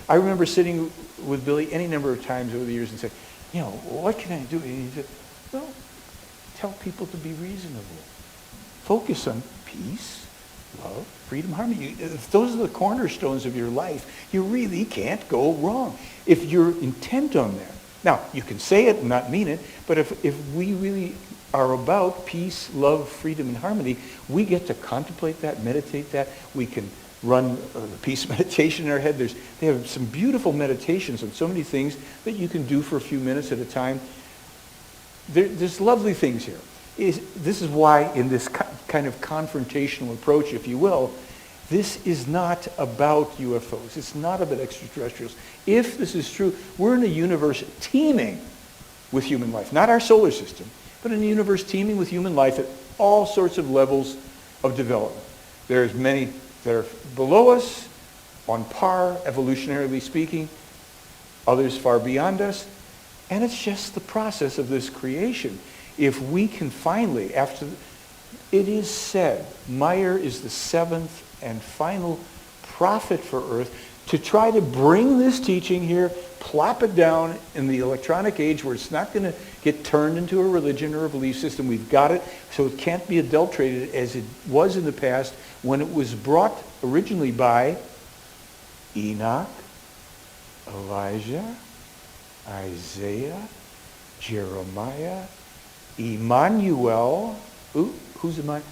I remember sitting with Billy any number of times over the years and saying, you know, what can I do? And he said, well, tell people to be reasonable. Focus on peace, love, freedom, harmony. If those are the cornerstones of your life, you really can't go wrong. If you're intent on that. Now, you can say it and not mean it, but if we really are about peace, love, freedom, and harmony, we get to contemplate that, meditate that. We can run the peace meditation in our head. They have some beautiful meditations on so many things that you can do for a few minutes at a time. There's lovely things here. This is why in this kind of confrontational approach, if you will, this is not about UFOs. It's not about extraterrestrials. If this is true, we're in a universe teeming with human life. Not our solar system, but in a universe teeming with human life at all sorts of levels of development. There's many that are below us, on par, evolutionarily speaking, others far beyond us, and it's just the process of this creation. If we can finally, it is said, Meier is the seventh and final prophet for Earth to try to bring this teaching here, plop it down in the electronic age where it's not going to get turned into a religion or a belief system. We've got it, so it can't be adulterated as it was in the past when it was brought originally by Enoch, Elijah, Isaiah, Jeremiah, Emmanuel. Who's Emmanuel?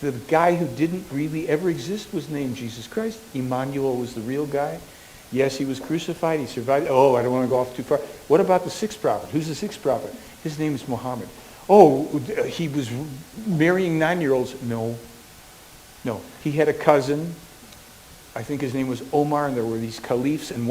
The guy who didn't really ever exist was named Jesus Christ. Emmanuel was the real guy. Yes, he was crucified. He survived. Oh, I don't want to go off too far. What about the sixth prophet? Who's the sixth prophet? His name is Muhammad. Oh, he was marrying 9-year-olds. No. He had a cousin. I think his name was Omar, and there were these caliphs. And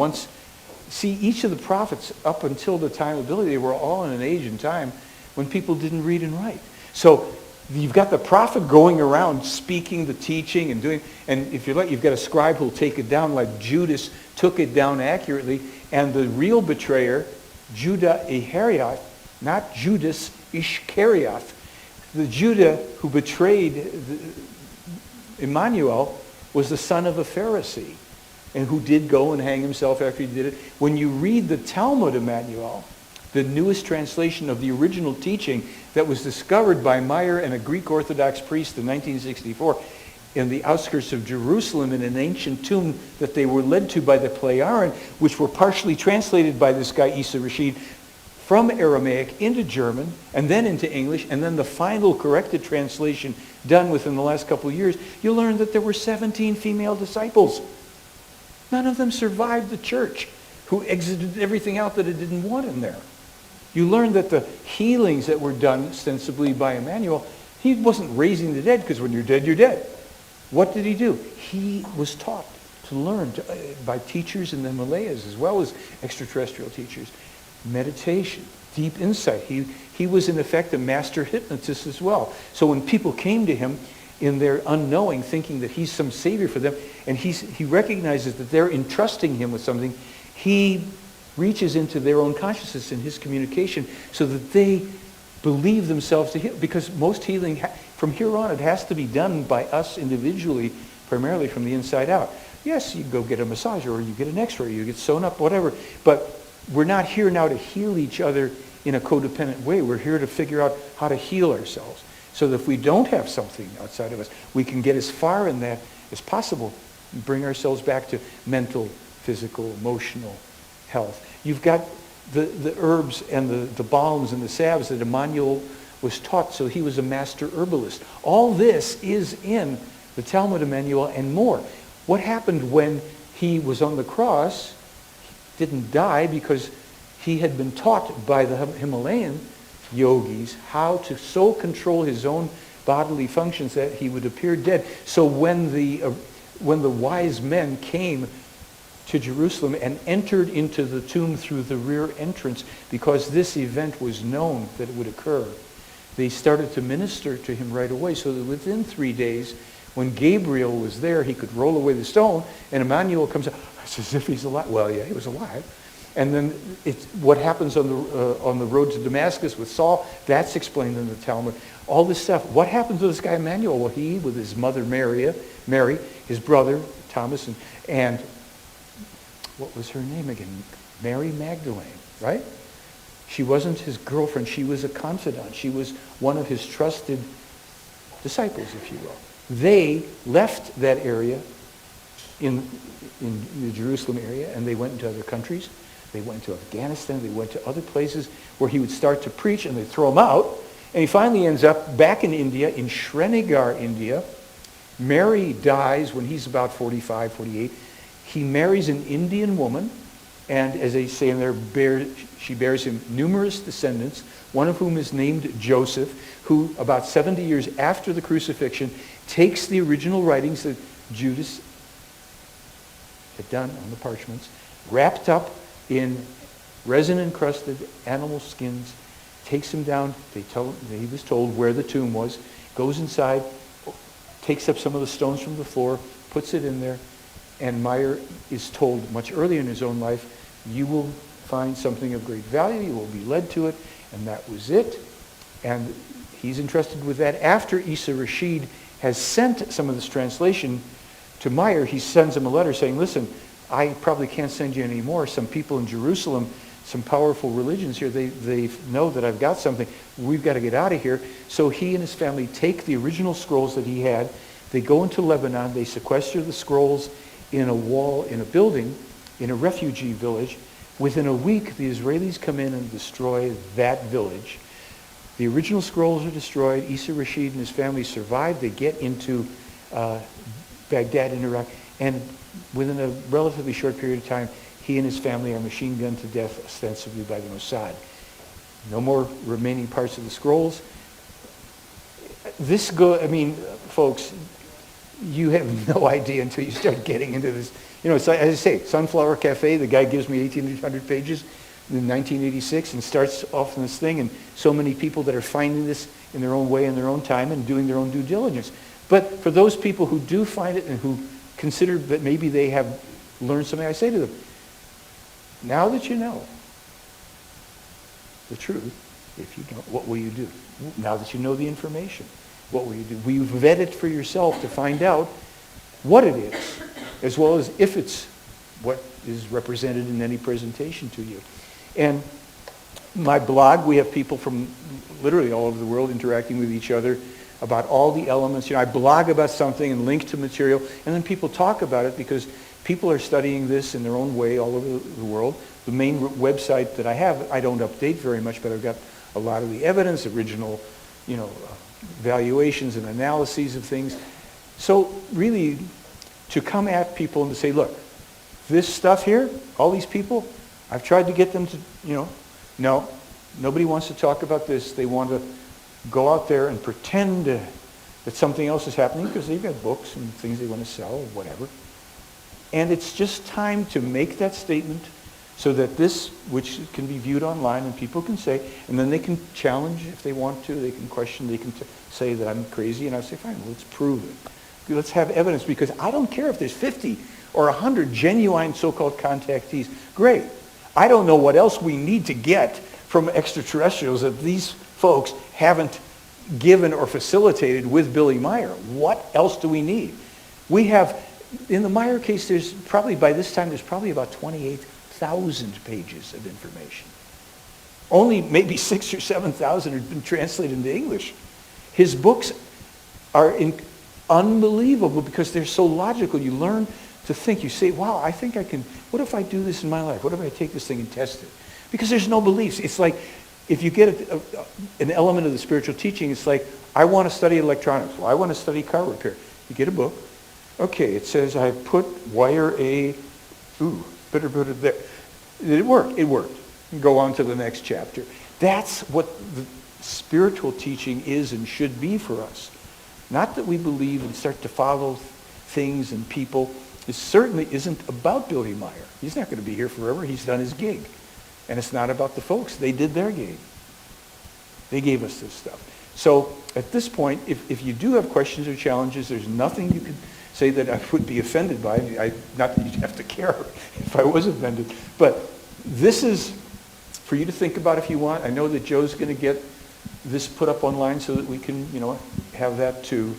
each of the prophets, up until the time of Billy, they were all in an age and time when people didn't read and write. So you've got the prophet going around speaking the teaching and doing, and if you like, you've got a scribe who'll take it down like Judas took it down accurately, and the real betrayer, Judah Iscariot, not Judas Iscariot, the Judah who betrayed Emmanuel was the son of a Pharisee, and who did go and hang himself after he did it. When you read the Talmud Emmanuel, the newest translation of the original teaching that was discovered by Meier and a Greek Orthodox priest in 1964 in the outskirts of Jerusalem in an ancient tomb that they were led to by the Pleiaren, which were partially translated by this guy Isa Rashid from Aramaic into German and then into English, and then the final corrected translation done within the last couple of years. You learn that there were 17 female disciples. None of them survived the church, who exited everything out that it didn't want in there. You learn that the healings that were done ostensibly by Emmanuel, he wasn't raising the dead, because when you're dead, you're dead. What did he do? He was taught to learn by teachers in the Himalayas as well as extraterrestrial teachers. Meditation, deep insight. He was in effect a master hypnotist as well. So when people came to him in their unknowing, thinking that he's some savior for them, and he recognizes that they're entrusting him with something, he reaches into their own consciousness in his communication so that they believe themselves to heal. Because most healing, from here on, it has to be done by us individually, primarily from the inside out. Yes, you go get a massage, or you get an x-ray, you get sewn up, whatever. But we're not here now to heal each other in a codependent way. We're here to figure out how to heal ourselves. So that if we don't have something outside of us, we can get as far in that as possible and bring ourselves back to mental, physical, emotional health. You've got the herbs and the balms and the salves that Emmanuel was taught, so he was a master herbalist. All this is in the Talmud Emmanuel and more. What happened when he was on the cross? He didn't die because he had been taught by the Himalayan yogis how to so control his own bodily functions that he would appear dead. So when the wise men came to Jerusalem and entered into the tomb through the rear entrance, because this event was known that it would occur, they started to minister to him right away, so that within 3 days, when Gabriel was there, he could roll away the stone, and Emmanuel comes out. It's as if he's alive. Well, yeah, he was alive. And then what happens on the road to Damascus with Saul, that's explained in the Talmud. All this stuff. What happened to this guy Emmanuel? Well, he, with his mother Mary, his brother Thomas, and what was her name again? Mary Magdalene, right? She wasn't his girlfriend. She was a confidant. She was one of his trusted disciples, if you will. They left that area in the Jerusalem area, and they went into other countries. They went to Afghanistan. They went to other places where he would start to preach, and they throw him out. And he finally ends up back in India, in Srinagar, India. Mary dies when he's about 45, 48. He marries an Indian woman, and as they say in there, she bears him numerous descendants, one of whom is named Joseph, who about 70 years after the crucifixion takes the original writings that Judas had done on the parchments, wrapped up in resin-encrusted animal skins, takes him down. He was told where the tomb was, goes inside, takes up some of the stones from the floor, puts it in there, and Meier is told much earlier in his own life, you will find something of great value, you will be led to it, and that was it. And he's entrusted with that. After Isa Rashid has sent some of this translation to Meier, he sends him a letter saying, listen, I probably can't send you any more. Some people in Jerusalem, some powerful religions here, they know that I've got something. We've got to get out of here. So he and his family take the original scrolls that he had. They go into Lebanon. They sequester the scrolls in a wall, in a building, in a refugee village. Within a week, the Israelis come in and destroy that village. The original scrolls are destroyed. Isa Rashid and his family survive. They get into Baghdad in Iraq. And within a relatively short period of time, he and his family are machine gunned to death, ostensibly by the Mossad. No more remaining parts of the scrolls. Folks, you have no idea until you start getting into this. It's like, as I say, Sunflower Cafe, the guy gives me 1,800 pages in 1986 and starts off in this thing, and so many people that are finding this in their own way, in their own time, and doing their own due diligence. But for those people who do find it and who consider that maybe they have learned something, I say to them, now that you know the truth, if you don't, what will you do? Now that you know the information, what will you do? Will you vet it for yourself to find out what it is, as well as if it's what is represented in any presentation to you? And My blog, we have people from literally all over the world interacting with each other about all the elements. I blog about something and link to material, and then people talk about it because people are studying this in their own way all over the world. The main website that I have, I don't update very much, but I've got a lot of the evidence, original, valuations and analyses of things. So really, to come at people and to say, look, this stuff here, all these people, I've tried to get them to, no, nobody wants to talk about this. They want to go out there and pretend that something else is happening because they've got books and things they want to sell or whatever. And it's just time to make that statement so that this, which can be viewed online and people can say, and then they can challenge if they want to, they can question, they can say that I'm crazy, and I say, fine, let's prove it. Let's have evidence, because I don't care if there's 50 or 100 genuine so-called contactees. Great. I don't know what else we need to get from extraterrestrials that these folks haven't given or facilitated with Billy Meier. What else do we need? We have, in the Meier case, there's probably, by this time, there's probably about 28,000 pages of information. Only maybe 6,000 or 7,000 have been translated into English. His books are unbelievable because they're so logical. You learn to think. You say, wow, I think I can, what if I do this in my life? What if I take this thing and test it? Because there's no beliefs. It's like, if you get an element of the spiritual teaching, it's like, I want to study electronics. Well, I want to study car repair. You get a book. Okay, it says I put wire A, better put it there. Did it work? It worked. Go on to the next chapter. That's what the spiritual teaching is and should be for us. Not that we believe and start to follow things and people. It certainly isn't about Billy Meier. He's not going to be here forever. He's done his gig. And it's not about the folks. They did their gig. They gave us this stuff. So at this point, if you do have questions or challenges, there's nothing you can say that I would be offended by. Not that you'd have to care if I was offended. But this is for you to think about if you want. I know that Joe's going to get this put up online so that we can, have that too.